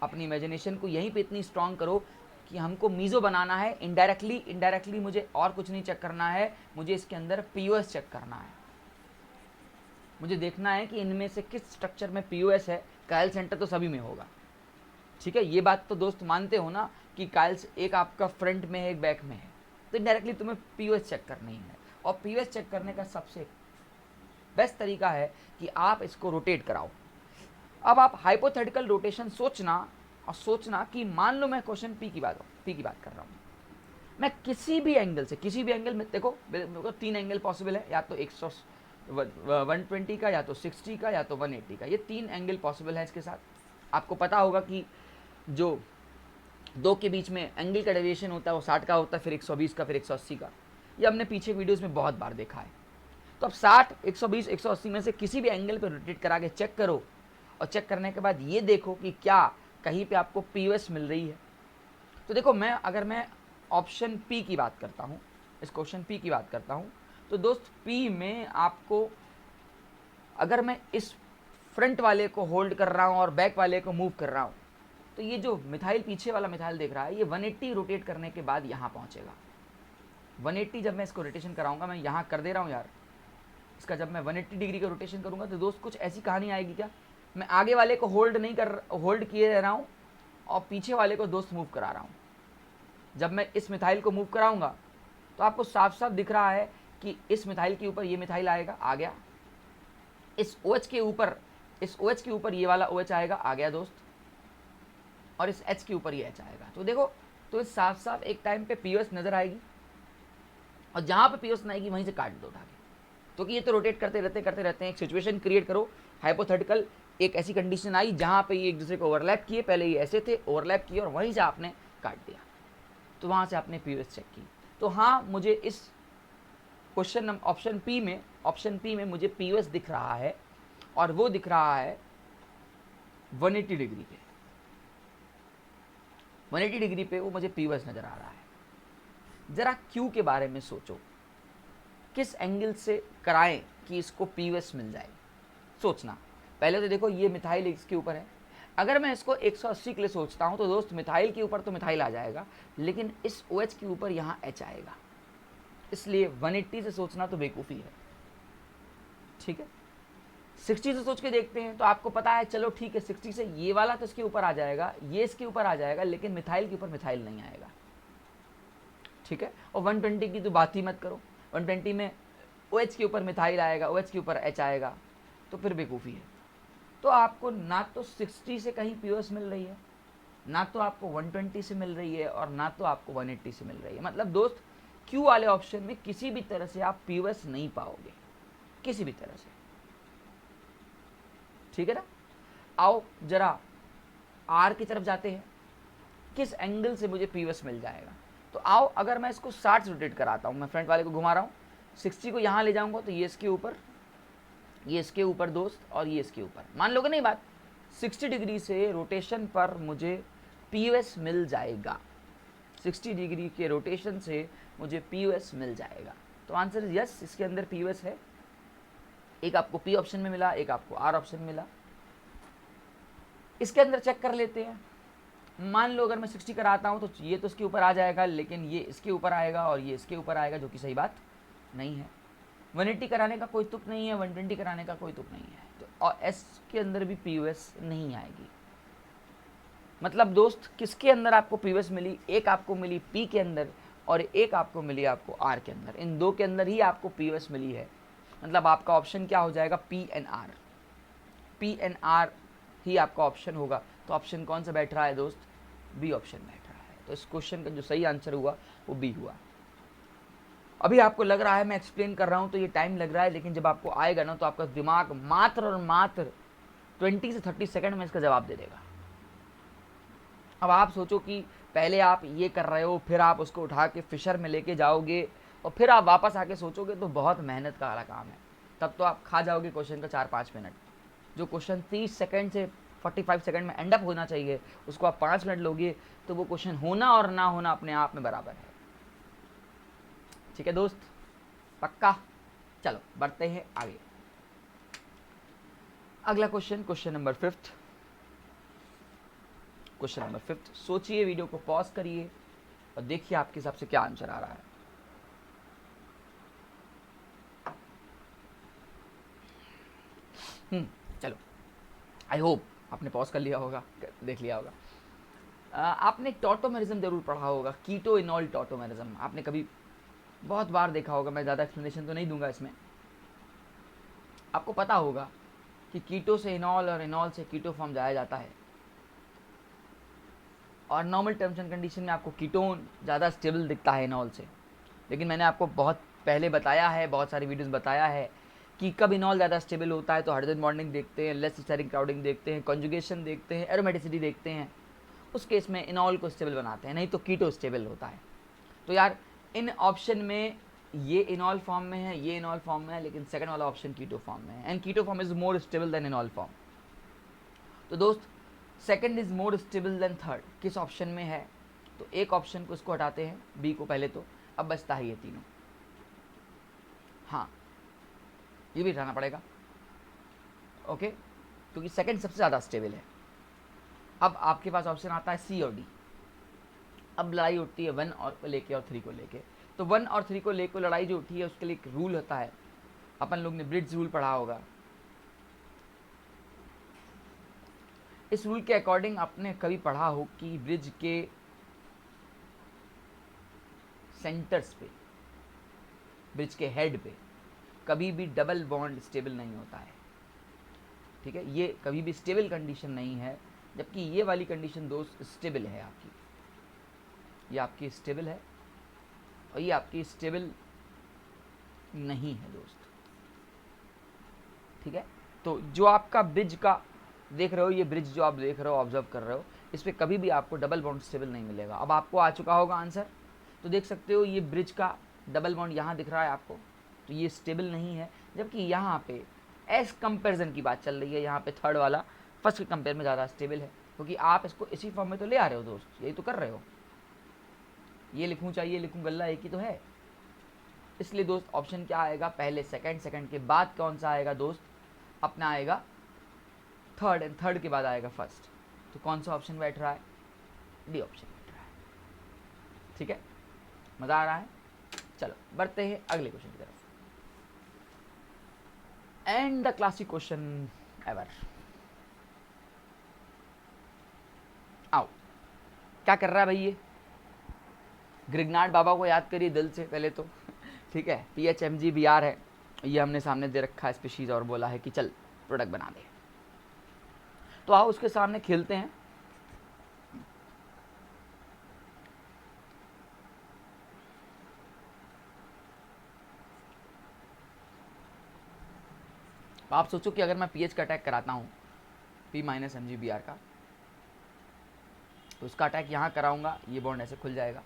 अपनी इमेजिनेशन को यहीं पे इतनी स्ट्रॉन्ग करो कि हमको मीज़ो बनाना है। इनडायरेक्टली मुझे और कुछ नहीं चेक करना है, मुझे इसके अंदर पीओएस चेक करना है। मुझे देखना है कि इनमें से किस स्ट्रक्चर में पीओएस है। कायल सेंटर तो सभी में होगा, ठीक है, ये बात तो दोस्त मानते हो ना कि कायल्स एक आपका फ्रंट में है एक बैक में है, तो डायरेक्टली तुम्हें पीओएस चेक करनी है। और पीओएस चेक करने का सबसे बेस्ट तरीका है कि आप इसको रोटेट कराओ। अब आप हाइपोथेटिकल रोटेशन सोचना कि मान लो मैं क्वेश्चन पी की बात कर रहा हूँ, मैं किसी भी एंगल में देखो, 3 एंगल पॉसिबल है, या तो 120 का, या तो 60 का, या तो 180 का। ये 3 एंगल पॉसिबल है। इसके साथ आपको पता होगा कि जो दो के बीच में एंगल का डेविएशन होता है वो 60 का होता है, फिर 120 का, फिर 180 का। ये हमने पीछे वीडियोस में बहुत बार देखा है। तो अब 60, 120, 180 में से किसी भी एंगल पर रोटेट करा के चेक करो, और चेक करने के बाद ये देखो कि क्या कहीं पे आपको पीओएस मिल रही है। तो देखो, अगर मैं ऑप्शन पी की बात करता हूँ, इस क्वेश्चन पी की बात करता हूँ, तो दोस्त पी में आपको, अगर मैं इस फ्रंट वाले को होल्ड कर रहा हूँ और बैक वाले को मूव कर रहा हूँ, तो ये जो मिथाइल पीछे वाला मिथाइल देख रहा है, ये 180 रोटेट करने के बाद यहाँ पहुँचेगा। 180 जब मैं इसको रोटेशन कराऊंगा, मैं यहाँ कर दे रहा हूँ यार, इसका जब मैं 180 डिग्री का रोटेशन करूँगा तो दोस्त कुछ ऐसी कहानी आएगी क्या, मैं आगे वाले को होल्ड किए रह रहा हूँ और पीछे वाले को दोस्त मूव करा रहा हूँ। जब मैं इस मिथाइल को मूव कराऊंगा तो आपको साफ साफ दिख रहा है कि इस मिथाइल के ऊपर ये मिथाइल आएगा, आ गया। इस OH के ऊपर ये वाला OH आएगा, आ गया दोस्त। और इस H के ऊपर ये H आएगा। तो देखो, तो इस साफ साफ एक टाइम पे पीओएस नजर आएगी, और जहां पे पीओएस ना आएगी वहीं से काट दो उठा के, क्योंकि ये तो रोटेट करते रहते हैं। एक सिचुएशन क्रिएट करो हाइपोथेटिकल, एक ऐसी कंडीशन आई जहां पे ये एक दूसरे को ओवरलैप किए, पहले ये ऐसे थे, ओवरलैप किए और वहीं से आपने काट दिया, तो वहां से आपने पीओएस चेक की। तो हाँ, मुझे इस क्वेश्चन ऑप्शन पी में मुझे पीओएस दिख रहा है, और वो दिख रहा है 180 डिग्री पे। 180 डिग्री पे वो मुझे पीओएस नजर आ रहा है। जरा क्यू के बारे में सोचो, किस एंगल से कराएं कि इसको पीओएस मिल जाए, सोचना। पहले तो देखो, ये मिथाइल इसके ऊपर है। अगर मैं इसको 180 के लिए सोचता हूं तो दोस्त, मिथाइल के ऊपर तो मिथाइल आ जाएगा, लेकिन इस OH के ऊपर यहाँ H आएगा, इसलिए 180 से सोचना तो बेवकूफ़ी है। ठीक है, 60 से सोच के देखते हैं, तो आपको पता है, चलो ठीक है, 60 से ये वाला तो इसके ऊपर आ जाएगा, ये इसके ऊपर आ जाएगा, लेकिन मिथाइल के ऊपर मिथाइल नहीं आएगा। ठीक है, और 120 की तो बात ही मत करो। 120 में OH के ऊपर मिथाइल आएगा, OH के ऊपर H आएगा, तो फिर बेवकूफ़ी है। तो आपको ना तो 60 से कहीं पीओएस मिल रही है, ना तो आपको 120 से मिल रही है, और ना तो आपको 180 से मिल रही है। मतलब दोस्त, क्यू वाले ऑप्शन में किसी भी तरह से आप पीओएस नहीं पाओगे, किसी भी तरह से। ठीक है ना। आओ जरा आर की तरफ जाते हैं, किस एंगल से मुझे पीओएस मिल जाएगा। तो आओ, अगर मैं इसको 60 रोटेट कराता हूँ, मैं फ्रंट वाले को घुमा रहा हूँ, 60 को यहाँ ले जाऊँगा तो ये इसके ऊपर, ये इसके ऊपर दोस्त, और ये इसके ऊपर। मान लोगे नहीं बात, 60 डिग्री से रोटेशन पर मुझे पीओएस मिल जाएगा। 60 डिग्री के रोटेशन से मुझे पीओएस मिल जाएगा। तो आंसर इज यस, इसके अंदर पीओएस है। एक आपको पी ऑप्शन में मिला, एक आपको आर ऑप्शन में मिला। इसके अंदर चेक कर लेते हैं। मान लो अगर मैं 60 कराता हूँ तो ये तो इसके ऊपर आ जाएगा, लेकिन ये इसके ऊपर आएगा और ये इसके ऊपर आएगा, जो कि सही बात नहीं है। 180 कराने का कोई तुक नहीं है, 120 कराने का कोई तुक नहीं है। तो और एस के अंदर भी पीओएस नहीं आएगी। मतलब दोस्त, किसके अंदर आपको पीओएस मिली? एक आपको मिली पी के अंदर, और एक आपको मिली आपको आर के अंदर। इन दो के अंदर ही आपको पीओएस मिली है। मतलब आपका ऑप्शन क्या हो जाएगा? P and R. P and R ही आपका ऑप्शन होगा। तो ऑप्शन कौन सा बैठ रहा है दोस्त? बी ऑप्शन बैठ रहा है। तो इस क्वेश्चन का जो सही आंसर हुआ वो बी हुआ। अभी आपको लग रहा है मैं एक्सप्लेन कर रहा हूं तो ये टाइम लग रहा है, लेकिन जब आपको आएगा ना तो आपका दिमाग मात्र और मात्र 20 से 30 सेकंड में इसका जवाब दे देगा। अब आप सोचो कि पहले आप ये कर रहे हो, फिर आप उसको उठा के फिशर में लेके जाओगे, और फिर आप वापस आके सोचोगे, तो बहुत मेहनत का वाला काम है। तब तो आप खा जाओगे क्वेश्चन का 4-5 मिनट। जो क्वेश्चन 30 सेकंड से 45 सेकंड में एंड अप होना चाहिए, उसको आप 5 मिनट लोगे, तो वो क्वेश्चन होना और ना होना अपने आप में बराबर है। ठीक है दोस्त, पक्का? चलो बढ़ते हैं आगे। अगला question, question number 5। Question number 5, सोचिए, वीडियो को पॉज करिए और देखिए आपके हिसाब से क्या आंसर आ रहा है। चलो, आई होप आपने पॉज कर लिया होगा, देख लिया होगा। आपने टॉटोमेरिज्म जरूर पढ़ा होगा, कीटो इनॉल टॉटोमेरिज्म आपने कभी बहुत बार देखा होगा। मैं ज़्यादा एक्सप्लेनेशन तो नहीं दूंगा इसमें। आपको पता होगा कि कीटो से इनॉल और इनॉल से कीटो फॉर्म जाया जाता है, और नॉर्मल टर्म्स एंड कंडीशन में आपको कीटोन ज़्यादा स्टेबल दिखता है इनॉल से। लेकिन मैंने आपको बहुत पहले बताया है, बहुत सारी वीडियोस बताया है कि कब इनॉल ज़्यादा स्टेबल होता है तो हाइड्रोजन बॉन्डिंग देखते हैं, लेस स्टेरिक क्राउडिंग देखते हैं, कॉन्जुगेशन देखते हैं, एरोमेटिसिटी देखते हैं। उस केस में इनॉल को स्टेबल बनाते हैं, नहीं तो कीटो स्टेबल होता है। तो यार इन ऑप्शन में ये इनॉल फॉर्म में है, ये इनॉल फॉर्म में है, लेकिन सेकंड वाला ऑप्शन कीटो फॉर्म में है, and keto form is more stable than enol form. तो दोस्त, second is more stable than third किस ऑप्शन में है? तो एक ऑप्शन को इसको हटाते हैं, बी को पहले, तो अब बचता है ये तीनों। हाँ, ये भी हटाना पड़ेगा, ओके, क्योंकि सेकंड सबसे ज़्यादा स्टेबल है। अब आपके पास ऑप्शन आता है सी और डी। अब लड़ाई उठती है 1 और लेके और 3 को लेके। तो 1 और 3 को लेकर लड़ाई जो उठी है, उसके लिए एक रूल होता है, अपन लोग ने ब्रिड्ज रूल पढ़ा होगा। इस रूल के अकॉर्डिंग आपने कभी पढ़ा हो कि ब्रिज के सेंटर्स पे, ब्रिज के हेड पे कभी भी डबल बॉन्ड स्टेबल नहीं होता है, ठीक है। ये कभी भी स्टेबल कंडीशन नहीं है, जबकि ये वाली कंडीशन दोस्त स्टेबल है आपकी, ये आपकी स्टेबल है और ये आपकी स्टेबल नहीं है दोस्त, ठीक है। तो जो आपका ब्रिज का देख रहे हो, ये ब्रिज जो आप देख रहे हो, ऑब्जर्व कर रहे हो, इस पर कभी भी आपको डबल बॉन्ड स्टेबल नहीं मिलेगा। अब आपको आ चुका होगा आंसर, तो देख सकते हो ये ब्रिज का डबल बॉन्ड यहाँ दिख रहा है आपको, तो ये स्टेबल नहीं है। जबकि यहाँ पे एस कंपेरिजन की बात चल रही है, यहाँ पे थर्ड वाला फर्स्ट के कंपेयर में ज़्यादा स्टेबल है, क्योंकि आप इसको इसी फॉर्म में तो ले आ रहे हो दोस्त, यही तो कर रहे हो। ये लिखूँ चाहिए लिखूँ गल्ला एक ही तो है, इसलिए दोस्त ऑप्शन क्या आएगा, पहले सेकंड, सेकंड के बाद कौन सा आएगा दोस्त, अपना आएगा थर्ड, एंड थर्ड के बाद आएगा फर्स्ट। तो कौन सा ऑप्शन बैठ रहा है, डी ऑप्शन बैठ रहा है, ठीक है। मज़ा आ रहा है। चलो बढ़ते हैं अगले क्वेश्चन की तरफ, and the classic question ever. आओ, क्या कर रहा है भाई ये, ग्रिग्नार्ड बाबा को याद करिए दिल से पहले तो, ठीक है। PHMGBr है, ये हमने सामने दे रखा है स्पीशीज, और बोला है कि चल प्रोडक्ट बना दे, तो आओ उसके सामने खेलते हैं। आप सोचो कि अगर मैं पीएच का अटैक कराता हूँ, P-MGBr का, तो उसका अटैक यहाँ कराऊंगा, ये बॉन्ड ऐसे खुल जाएगा।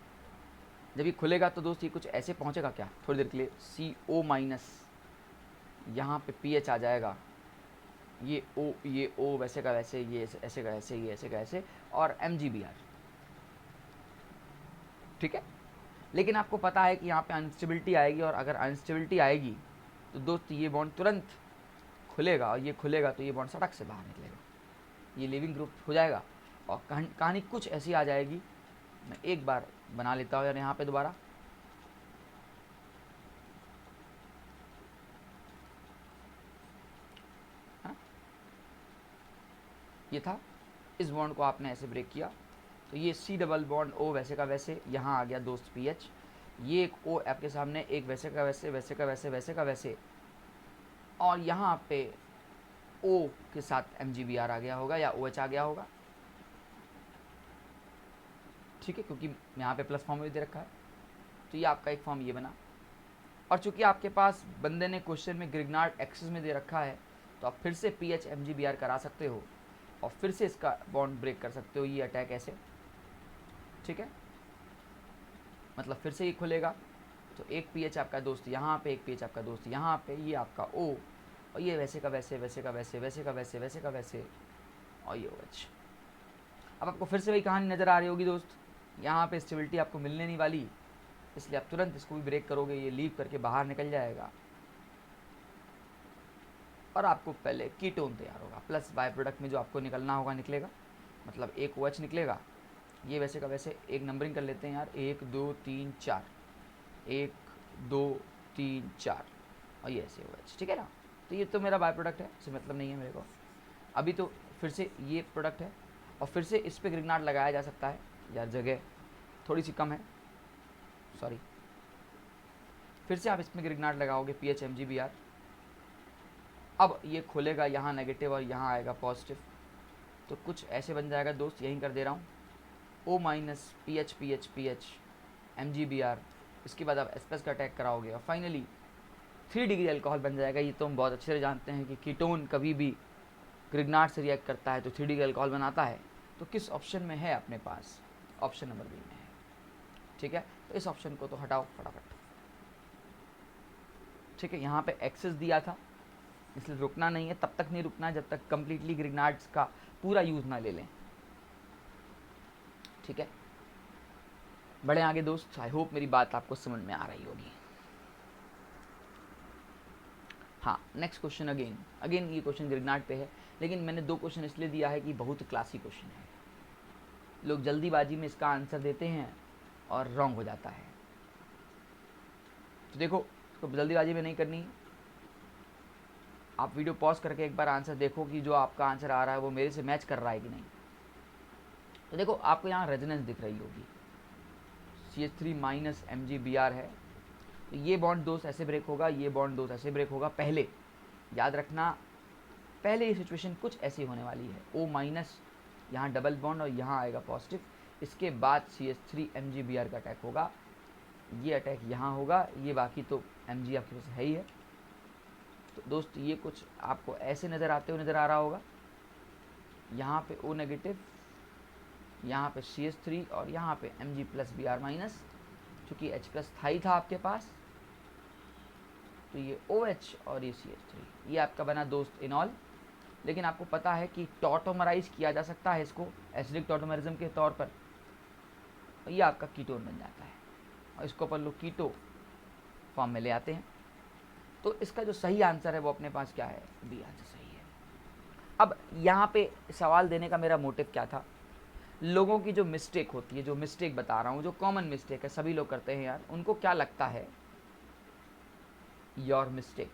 जब ये खुलेगा तो दोस्त ये कुछ ऐसे पहुँचेगा क्या थोड़ी देर के लिए, CO-, यहाँ पे पीएच आ जाएगा, ये O वैसे का वैसे, ये ऐसे का ऐसे, ये ऐसे का ऐसे, और MGBr, ठीक है। लेकिन आपको पता है कि यहाँ पे अनस्टेबिलिटी आएगी, और अगर अनस्टेबिलिटी आएगी तो दोस्त ये बॉन्ड तुरंत खुलेगा, और ये खुलेगा तो ये बॉन्ड सड़क से बाहर निकलेगा, ये लिविंग ग्रुप हो जाएगा, और कहानी कुछ ऐसी आ जाएगी। मैं एक बार बना लेता हूँ यार यहाँ पे दोबारा, ये था, इस बॉन्ड को आपने ऐसे ब्रेक किया तो ये C डबल बॉन्ड O वैसे का वैसे, यहाँ आ गया दोस्त PH, ये एक O आपके सामने, एक वैसे का वैसे, वैसे का वैसे, वैसे का वैसे, और यहाँ पे O के साथ MGBr आ गया होगा या OH आ गया होगा, ठीक है, क्योंकि यहाँ पे प्लस फॉर्म में दे रखा है। तो ये आपका एक फॉर्म ये बना, और चूंकि आपके पास बंदे ने क्वेश्चन में ग्रिग्नार्ड एक्सिस में दे रखा है, तो आप फिर से PHMGBr करा सकते हो और फिर से इसका बॉन्ड ब्रेक कर सकते हो, ये अटैक ऐसे, ठीक है। मतलब फिर से ये खुलेगा तो एक पीएच आपका दोस्त यहाँ पे, एक पीएच आपका दोस्त यहाँ पे, ये आपका O, और ये वैसे का वैसे, वैसे का वैसे, वैसे का वैसे, वैसे का वैसे, और ये OH। अब आपको फिर से वही कहानी नज़र आ रही होगी दोस्त, यहाँ पे स्टेबिलिटी आपको मिलने नहीं वाली, इसलिए आप तुरंत इसको भी ब्रेक करोगे, ये लीव करके बाहर निकल जाएगा, और आपको पहले कीटोन तैयार होगा, प्लस बाय प्रोडक्ट में जो आपको निकलना होगा निकलेगा, मतलब एक OH निकलेगा, ये वैसे का वैसे, एक नंबरिंग कर लेते हैं यार, 1 2 3 4, 1 2 3 4, और ये ऐसे OH, ठीक है ना। तो ये तो मेरा बाय प्रोडक्ट है, इससे मतलब नहीं है मेरे को। अभी तो फिर से ये प्रोडक्ट है, और फिर से इस पर ग्रिग्नार्ड लगाया जा सकता है, यार जगह थोड़ी सी कम है, सॉरी। फिर से आप इसमें ग्रिग्नार्ड लगाओगे PHMGBr, अब ये खुलेगा यहाँ नेगेटिव और यहाँ आएगा पॉजिटिव, तो कुछ ऐसे बन जाएगा दोस्त, यहीं कर दे रहा हूँ, O- PH PH PH MGBr, इसके बाद आप S+ का अटैक कराओगे, और फाइनली 3 डिग्री अल्कोहल बन जाएगा। ये तो हम बहुत अच्छे से जानते हैं कि कीटोन कभी भी ग्रिग्नार्ड से रिएक्ट करता है तो 3 डिग्री अल्कोहल बनाता है। तो किस ऑप्शन में है अपने पास, ऑप्शन नंबर बी में है, ठीक है। तो इस ऑप्शन को तो हटाओ फटाफट, ठीक है। यहाँ पे एक्सेस दिया था, इसलिए रुकना नहीं है, तब तक नहीं रुकना है जब तक कंप्लीटली ग्रिग्नार्ड्स का पूरा यूज़ ना ले लें, ठीक है। बढ़े आगे दोस्त, आई होप मेरी बात आपको समझ में आ रही होगी। हाँ, नेक्स्ट क्वेश्चन, अगेन ये क्वेश्चन ग्रिग्नार्ड पे है, लेकिन मैंने 2 क्वेश्चन इसलिए दिया है कि बहुत क्लासिक क्वेश्चन है, लोग जल्दीबाजी में इसका आंसर देते हैं और रॉन्ग हो जाता है। तो देखो, इसको जल्दीबाजी में नहीं करनी, आप वीडियो पॉज करके एक बार आंसर देखो कि जो आपका आंसर आ रहा है वो मेरे से मैच कर रहा है कि नहीं। तो देखो, आपको यहाँ रेजोनेंस दिख रही होगी, CH3 माइनस MgBr है। तो ये बॉन्ड दोस्त ऐसे ब्रेक होगा, ये बॉन्ड दोस्त ऐसे ब्रेक होगा। पहले याद रखना, पहले ये सिचुएशन कुछ ऐसी होने वाली है, O माइनस यहाँ डबल बॉन्ड और यहाँ आएगा पॉजिटिव। इसके बाद CH3 MgBr का अटैक होगा, ये अटैक यहाँ होगा, ये बाकी तो Mg आपके पास है ही है। तो दोस्त ये कुछ आपको ऐसे नज़र आते हुए नज़र आ रहा होगा, यहाँ पे O नेगेटिव, यहाँ पे CH3 और यहाँ पे Mg प्लस Br माइनस, चूँकि H प्लस था ही था आपके पास, तो ये OH और ये CH3, ये आपका बना दोस्त इनॉल। लेकिन आपको पता है कि टॉटोमराइज किया जा सकता है इसको एसिडिक टॉटोमरिज्म के तौर पर, और ये आपका कीटोन बन जाता है, और इसको अपन लोग कीटो फॉर्म में ले आते हैं। तो इसका जो सही आंसर है वो अपने पास क्या है, बी आंसर सही है। अब यहाँ पे सवाल देने का मेरा मोटिव क्या था, लोगों की जो मिस्टेक होती है, जो मिस्टेक बता रहा हूँ, जो कॉमन मिस्टेक है, सभी लोग करते हैं यार, उनको क्या लगता है योर मिस्टेक।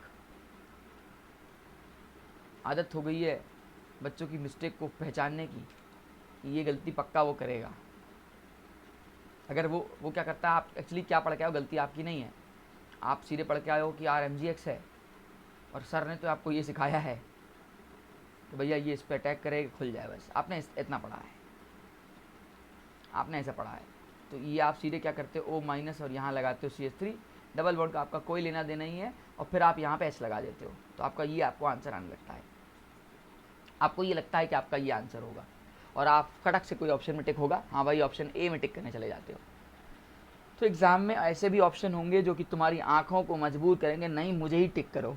आदत हो गई है बच्चों की मिस्टेक को पहचानने की, कि ये गलती पक्का वो करेगा। अगर वो क्या करता है, आप एक्चुअली क्या पढ़ के आए हो, गलती आपकी नहीं है, आप सीधे पढ़ के आए हो कि यार MgX है, और सर ने तो आपको ये सिखाया है कि भैया ये इस पर अटैक करेगा खुल जाए, बस आपने इतना पढ़ा है, आपने ऐसा पढ़ा है। तो ये आप सीधे क्या करते हो, O माइनस और यहाँ लगाते हो CH3, डबल बॉन्ड का आपका कोई लेना देना नहीं है, और फिर आप यहाँ पे H लगा देते हो, तो आपका ये आपको आंसर आने लगता है। आपको ये लगता है कि आपका ये आंसर होगा, और आप खटक से कोई ऑप्शन में टिक होगा, हाँ भाई ऑप्शन A में टिक करने चले जाते हो। तो एग्ज़ाम में ऐसे भी ऑप्शन होंगे जो कि तुम्हारी आँखों को मजबूर करेंगे, नहीं मुझे ही टिक करो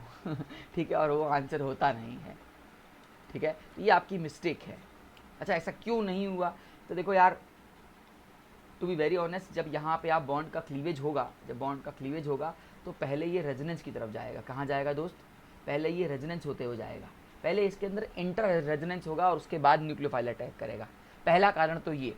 ठीक है, और वो आंसर होता नहीं है। ठीक है, ये आपकी मिस्टेक है। अच्छा ऐसा क्यों नहीं हुआ, तो देखो यार, टू बी वेरी ऑनेस्ट, जब यहाँ पे आप बॉन्ड का क्लीवेज होगा, जब बॉन्ड का क्लीवेज होगा तो पहले ये रेजोनेंस की तरफ जाएगा। कहाँ जाएगा दोस्त, पहले ये रेजोनेंस होते हुए जाएगा, पहले इसके अंदर इंटर रेजोनेंस होगा और उसके बाद न्यूक्लियोफाइल अटैक करेगा। पहला कारण तो ये,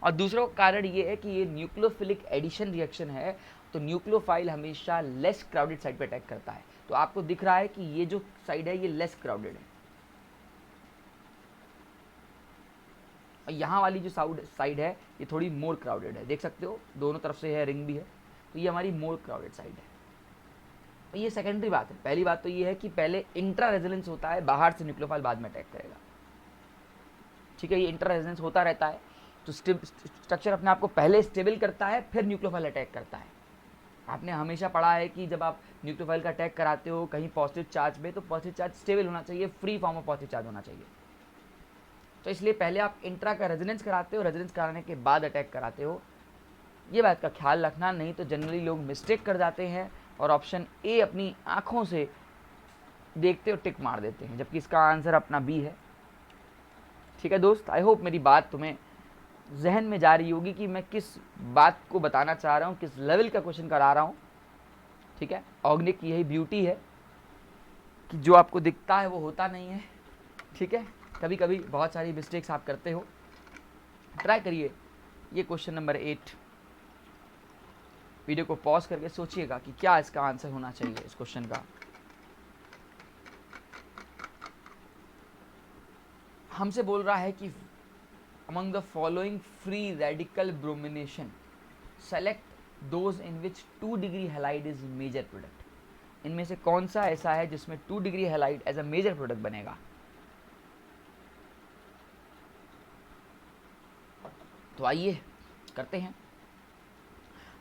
और दूसरा कारण ये है कि ये न्यूक्लियोफिलिक एडिशन रिएक्शन है, तो न्यूक्लियोफाइल हमेशा लेस क्राउडेड साइड पे अटैक करता है। तो आपको दिख रहा है कि ये जो साइड है ये लेस क्राउडेड है, और यहाँ वाली जो साइड है ये थोड़ी मोर क्राउडेड है। देख सकते हो दोनों तरफ से है, रिंग भी है, तो ये हमारी मोर क्राउडेड साइड है। तो ये सेकेंडरी बात है। पहली बात तो ये है कि पहले इंट्रा रेजोनेंस होता है, बाहर से न्यूक्लियोफाइल बाद में अटैक करेगा। ठीक है, ये इंट्रा रेजोनेंस होता रहता है, तो स्ट्रक्चर अपने आप को पहले स्टेबल करता है, फिर न्यूक्लियोफाइल अटैक करता है। आपने हमेशा पढ़ा है कि जब आप न्यूक्लियोफाइल का अटैक कराते हो कहीं पॉजिटिव चार्ज में, तो पॉजिटिव चार्ज स्टेबल होना चाहिए, free form of positive charge होना चाहिए। तो इसलिए पहले आप इंट्रा का रेजोनेंस कराते हो, रेजोनेंस कराने के बाद अटैक कराते हो। ये बात का ख्याल रखना, नहीं तो जनरली लोग मिस्टेक कर जाते हैं और ऑप्शन ए अपनी आँखों से देखते हो टिक मार देते हैं, जबकि इसका आंसर अपना बी है। ठीक है दोस्त, आई होप मेरी बात तुम्हें जहन में जा रही होगी कि मैं किस बात को बताना चाह रहा हूँ, किस लेवल का क्वेश्चन करा रहा हूँ। ठीक है, ऑर्गेनिक की यही ब्यूटी है कि जो आपको दिखता है वो होता नहीं है। ठीक है, कभी कभी बहुत सारी मिस्टेक्स आप करते हो। ट्राई करिए ये क्वेश्चन नंबर 8, वीडियो को पॉज करके सोचिएगा कि क्या इसका आंसर होना चाहिए इस क्वेश्चन का। हमसे बोल रहा है कि among the following free radical bromination select those in which 2 degree halide is major product। इनमें से कौन सा ऐसा है जिसमें 2 degree halide as a major product बनेगा। तो आइए करते हैं।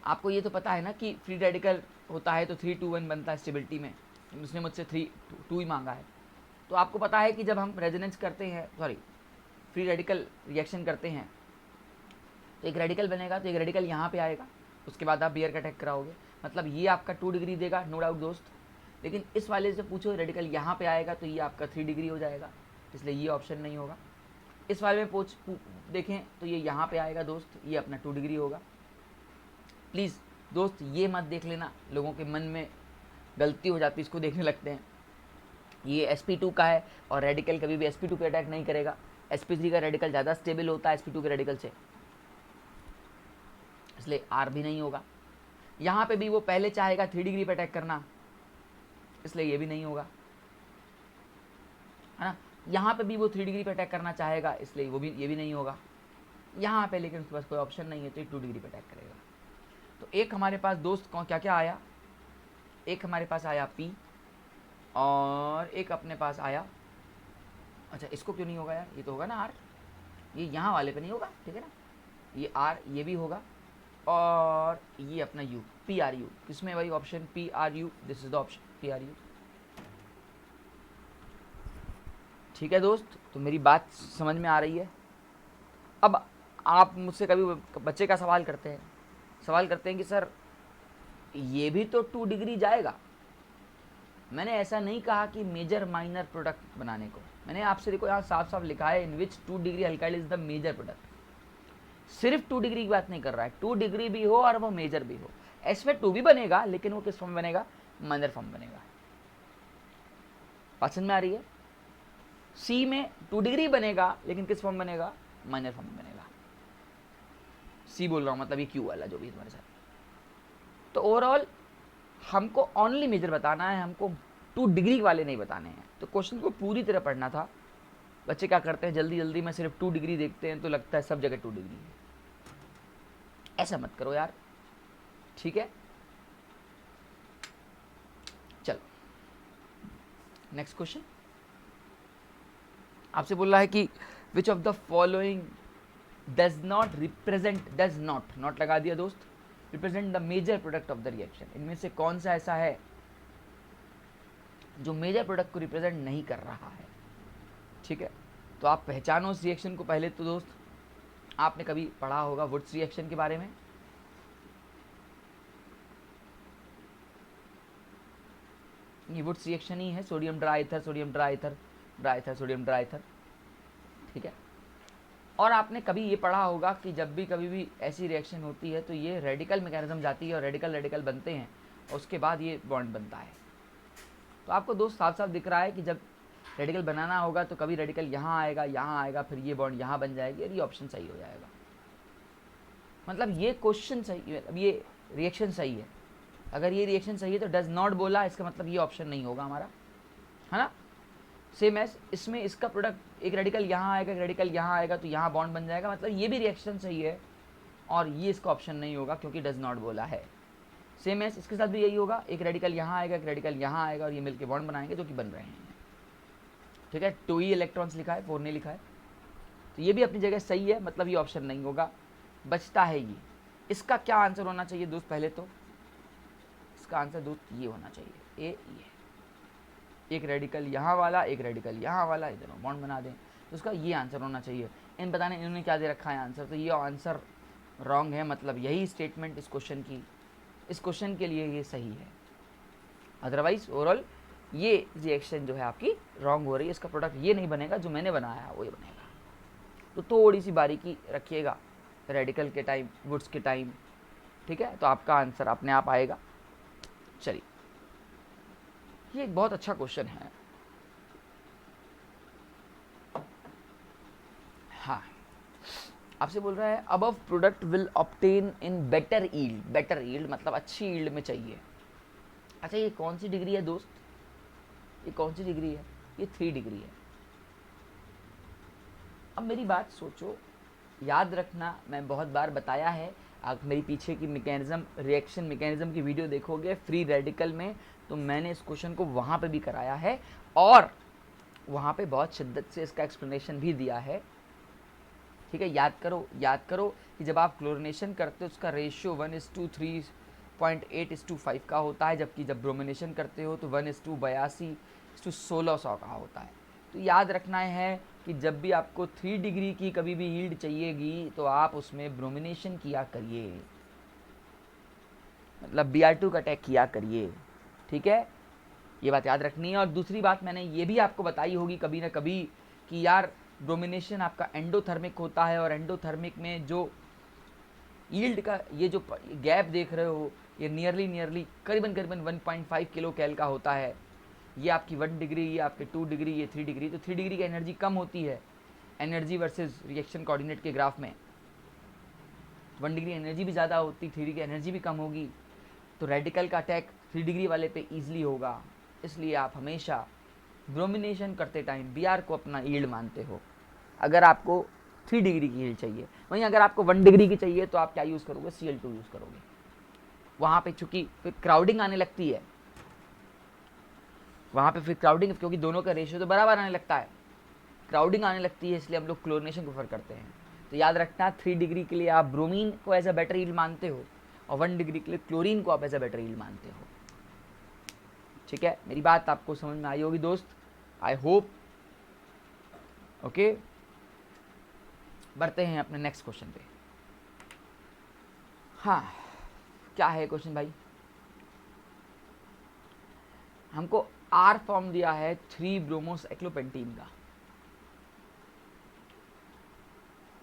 आपको ये तो पता है ना कि फ्री रेडिकल होता है तो 3-2-1 बनता है स्टेबिलिटी में, उसने मुझसे 3-2 ही मांगा है। तो आपको पता है कि जब हम रेजोनेंस करते हैं, सॉरी फ्री रेडिकल रिएक्शन करते हैं, तो एक रेडिकल बनेगा, तो एक रेडिकल यहाँ पे आएगा, उसके बाद आप बियर का अटैक कराओगे, मतलब ये आपका 2 डिग्री देगा, नो डाउट दोस्त। लेकिन इस वाले से पूछो रेडिकल यहाँ पे आएगा तो ये आपका 3 डिग्री हो जाएगा, इसलिए ये ऑप्शन नहीं होगा। इस वाले में देखें तो ये यहाँ पे आएगा दोस्त, ये अपना 2 डिग्री होगा। प्लीज़ दोस्त ये मत देख लेना, लोगों के मन में गलती हो जाती है, इसको देखने लगते हैं ये sp2 का है, और रेडिकल कभी भी sp2 पे अटैक नहीं करेगा। sp3 का रेडिकल ज़्यादा स्टेबल होता है sp2 के रेडिकल से, इसलिए R भी नहीं होगा। यहाँ पे भी वो पहले चाहेगा 3 डिग्री पे अटैक करना, इसलिए ये भी नहीं होगा, है ना। यहाँ पे भी वो 3 डिग्री पे अटैक करना चाहेगा, इसलिए ये भी नहीं होगा यहाँ पे, लेकिन उसके पास कोई ऑप्शन नहीं है तो ये 2 डिग्री पे अटैक करेगा। तो एक हमारे पास दोस्त कौन क्या क्या आया, एक हमारे पास आया P और एक अपने पास आया, अच्छा इसको क्यों नहीं होगा यार, ये तो होगा ना R, ये यहाँ वाले पे नहीं होगा, ठीक है ना, ये R ये भी होगा और ये अपना U PRU, किसमें भाई option PRU, this is the option PRU। ठीक है दोस्त, तो मेरी बात समझ में आ रही है। अब आप मुझसे कभी बच्चे का सवाल करते हैं कि सर ये भी तो 2 डिग्री जाएगा। मैंने ऐसा नहीं कहा कि मेजर माइनर प्रोडक्ट बनाने को, मैंने आपसे देखो यहाँ साफ साफ लिखा है in which 2 degree alkyl is the major product. सिर्फ 2 डिग्री की बात नहीं कर रहा है, 2 डिग्री भी हो और वो मेजर भी हो। SV2 भी बनेगा, लेकिन वो किस फॉर्म बनेगा, माइनर फॉर्म बनेगा। बात समझ में आ रही है। C में 2 डिग्री बनेगा, लेकिन किस फॉर्म बनेगा, माइनर फॉर्म बनेगा। C बोल रहा हूँ मतलब ये Q वाला जो भी तुम्हारे साथ। तो ओवरऑल हमको ओनली मेजर बताना है, हमको 2 डिग्री वाले नहीं बताने हैं। तो क्वेश्चन को पूरी तरह पढ़ना था। बच्चे क्या करते हैं, जल्दी जल्दी में सिर्फ 2 डिग्री देखते हैं तो लगता है सब जगह 2 डिग्री है। ऐसा मत करो यार, ठीक है। चलो नेक्स्ट क्वेश्चन आपसे बोल रहा है कि which of the following does not represent, does not लगा दिया दोस्त, represent the major product of the reaction. इनमें से कौन सा ऐसा है जो मेजर प्रोडक्ट को रिप्रेजेंट नहीं कर रहा है, ठीक है। तो आप पहचानो उस रिएक्शन को। पहले तो दोस्त आपने कभी पढ़ा होगा वुड्स रिएक्शन के बारे में, ये वुड्स रिएक्शन ही है, सोडियम ड्राईथर, सोडियम ड्राईथर, ड्राईथर, सोडियम ड्राईथर, ठीक है। और आपने कभी ये पढ़ा होगा कि जब भी कभी भी ऐसी रिएक्शन होती है तो ये रेडिकल मैकेनिज्म जाती है और रेडिकल बनते हैं और उसके बाद ये बॉन्ड बनता है। तो आपको दोस्त साफ साफ दिख रहा है कि जब रेडिकल बनाना होगा तो कभी रेडिकल यहाँ आएगा, फिर ये बॉन्ड यहाँ बन जाएगी और ये ऑप्शन सही हो जाएगा। मतलब ये क्वेश्चन सही, मतलब ये रिएक्शन सही है। अगर ये रिएक्शन सही है तो डज नॉट बोला, इसका मतलब ये ऑप्शन नहीं होगा हमारा, है ना। सेम एज इसमें इसका प्रोडक्ट, एक रेडिकल यहाँ आएगा, एक रेडिकल यहाँ आएगा तो यहाँ बॉन्ड बन जाएगा, मतलब ये भी रिएक्शन सही है और ये इसका ऑप्शन नहीं होगा क्योंकि डज नॉट बोला है। सेम एज इसके साथ भी यही होगा, एक रेडिकल यहाँ आएगा, एक रेडिकल यहाँ आएगा और ये मिलके बॉन्ड बनाएंगे जो कि बन रहे हैं, ठीक है। 2 ही इलेक्ट्रॉन्स लिखा है, 4 नहीं लिखा है, तो ये भी अपनी जगह सही है, मतलब ये ऑप्शन नहीं होगा। बचता है ये, इसका क्या आंसर होना चाहिए दोस्त, पहले तो इसका आंसर दोस्त ये होना चाहिए, ये एक रेडिकल यहाँ वाला, एक रेडिकल यहाँ वाला, इधर बॉन्ड बना दें, तो उसका ये आंसर होना चाहिए। इन बताने इन्होंने क्या दे रखा है आंसर, तो ये आंसर रॉन्ग है, मतलब यही स्टेटमेंट इस क्वेश्चन के लिए ये सही है। अदरवाइज ओवरऑल ये रिएक्शन जो है आपकी रॉन्ग हो रही है, इसका प्रोडक्ट ये नहीं बनेगा, जो मैंने बनाया है वो ये बनेगा। तो थोड़ी सी बारीकी रखिएगा रेडिकल के टाइम, वुड्स के टाइम, ठीक है, तो आपका आंसर अपने आप आएगा। चलिए, ये एक बहुत अच्छा क्वेश्चन है। हाँ, आपसे बोल रहा है above product will obtain in better yield, better yield मतलब अच्छी यील्ड में चाहिए। अच्छा, ये कौन सी डिग्री है दोस्त, ये कौन सी डिग्री है, ये 3 डिग्री है। अब मेरी बात सोचो, याद रखना, मैं बहुत बार बताया है, आप मेरी पीछे की मैकेनिज्म, रिएक्शन मैकेनिज्म की वीडियो देखोगे फ्री रेडिकल में, तो मैंने इस क्वेश्चन को वहाँ पे भी कराया है और वहाँ पे बहुत शिद्दत से इसका एक्सप्लेनेशन भी दिया है, ठीक है। याद करो कि जब आप क्लोरिनेशन करते हो उसका रेशियो 1:3.8:5 का होता है, जबकि जब ब्रोमिनेशन करते हो तो 1:82:1600 का होता है। तो याद रखना है कि जब भी आपको 3 डिग्री की कभी भी यील्ड चाहिएगी तो आप उसमें ब्रोमिनेशन किया करिए, मतलब Br2 का अटैक किया करिए, ठीक है, ये बात याद रखनी है। और दूसरी बात मैंने ये भी आपको बताई होगी कभी ना कभी कि यार ब्रोमिनेशन आपका एंडोथर्मिक होता है और एंडोथर्मिक में जो यील्ड का ये जो गैप देख रहे हो ये नियरली करीबन 1.5 किलो कैल का होता है। ये आपकी 1 डिग्री, ये आपके 2 डिग्री, ये 3 डिग्री, तो 3 डिग्री की एनर्जी कम होती है एनर्जी वर्सेस रिएक्शन कोऑर्डिनेट के ग्राफ में। 1 डिग्री एनर्जी भी ज़्यादा होती, 3 डिग्री की एनर्जी भी कम होगी, तो रेडिकल का अटैक 3 डिग्री वाले पे ईजिली होगा। इसलिए आप हमेशा ब्रोमिनेशन करते टाइम Br को अपना यील्ड मानते हो अगर आपको 3 डिग्री की यील्ड चाहिए। वहीं अगर आपको 1 डिग्री की चाहिए तो आप क्या यूज़ करोगे, Cl2 यूज़ करोगे, वहाँ पे चूंकि फिर क्राउडिंग आने लगती है, वहाँ पे फिर क्राउडिंग, क्योंकि दोनों का रेशियो तो बराबर आने लगता है, क्राउडिंग आने लगती है, इसलिए हम लोग क्लोरीनेशन प्रेफर करते हैं। तो याद रखना 3 डिग्री के लिए आप ब्रोमीन को एज अ बेटर यील्ड मानते हो और 1 डिग्री के लिए क्लोरीन को आप एज अ बेटर यील्ड मानते हो। ठीक है, मेरी बात आपको समझ में आई होगी दोस्त, आई होप। ओके, बढ़ते हैं अपने नेक्स्ट क्वेश्चन पे। हाँ, क्या है क्वेश्चन भाई? हमको आर फॉर्म दिया है 3 ब्रोमोसाइक्लोपेंटीन का।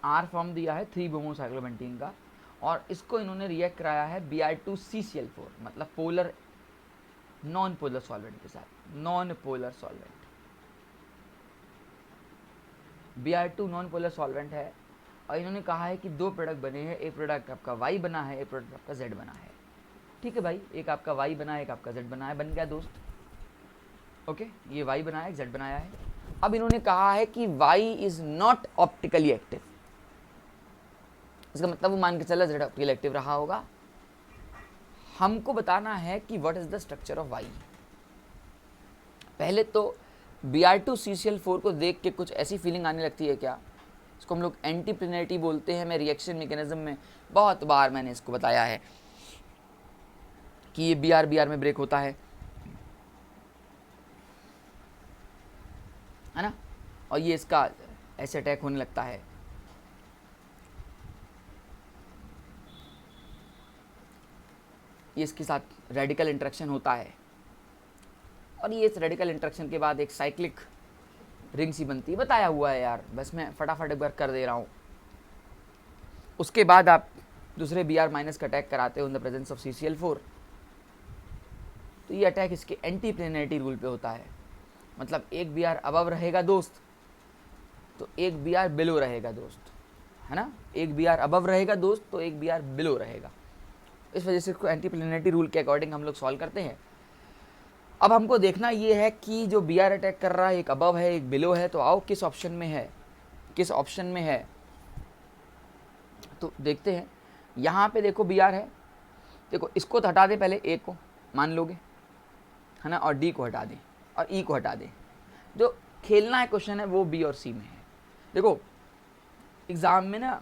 आर फॉर्म दिया है 3 ब्रोमोसाइक्लोपेंटीन का, और इसको इन्होंने रिएक्ट कराया है Br2CCl4, मतलब पोलर नॉन पोलर सॉल्वेंट के साथ, non polar solvent. Br2 non polar solvent है, और इन्होंने कहा है कि 2 प्रोडक्ट बने हैं, एक प्रोडक्ट आपका Y बना है, एक प्रोडक्ट आपका Z बना है। ठीक है भाई, एक आपका Y बना है, एक आपका Z बना है, बन गया दोस्त। ओके, ये Y बनाया है, Z बनाया है। अब इन्होंने कहा है कि Y is not optically active, इसका मतलब वो मान के चला Z ऑप्टिकली एक्टिव रहा होगा। हमको बताना है कि what is the structure of Y। पहले तो Br2CCl4 को देख के कुछ ऐसी फीलिंग आने लगती है क्या, इसको हम लोग एंटीप्लेनेरिटी बोलते हैं। मैं रिएक्शन मैकेनिज्म में बहुत बार मैंने इसको बताया है कि ये Br में ब्रेक होता है ना, और ये इसका ऐसे अटैक होने लगता है। ये इसके साथ रेडिकल इंटरेक्शन होता है, और ये इस रेडिकल इंटरेक्शन के बाद एक साइक्लिक रिंग सी बनती है, बताया हुआ है यार, बस मैं फटाफट एक बार कर दे रहा हूँ। उसके बाद आप दूसरे Br- का अटैक कराते हो in the presence of CCl4, तो ये अटैक इसके एंटी प्लेनेरिटी रूल पे होता है। मतलब एक Br अबव रहेगा दोस्त, तो एक Br बिलो रहेगा दोस्त, है ना, एक Br अबव रहेगा दोस्त, तो एक Br बिलो रहेगा। इस वजह से इसको एंटी प्लेनेरिटी रूल के अकॉर्डिंग हम लोग सॉल्व करते हैं। अब हमको देखना ये है कि जो Br अटैक कर रहा है, एक अबव है एक बिलो है, तो आओ किस ऑप्शन में है, किस ऑप्शन में है, तो देखते हैं। यहाँ पे देखो Br है, देखो इसको तो हटा दे, पहले ए को मान लोगे, है ना, और डी को हटा दें और ई को हटा दें। जो खेलना है क्वेश्चन है वो बी और सी में है। देखो एग्ज़ाम में ना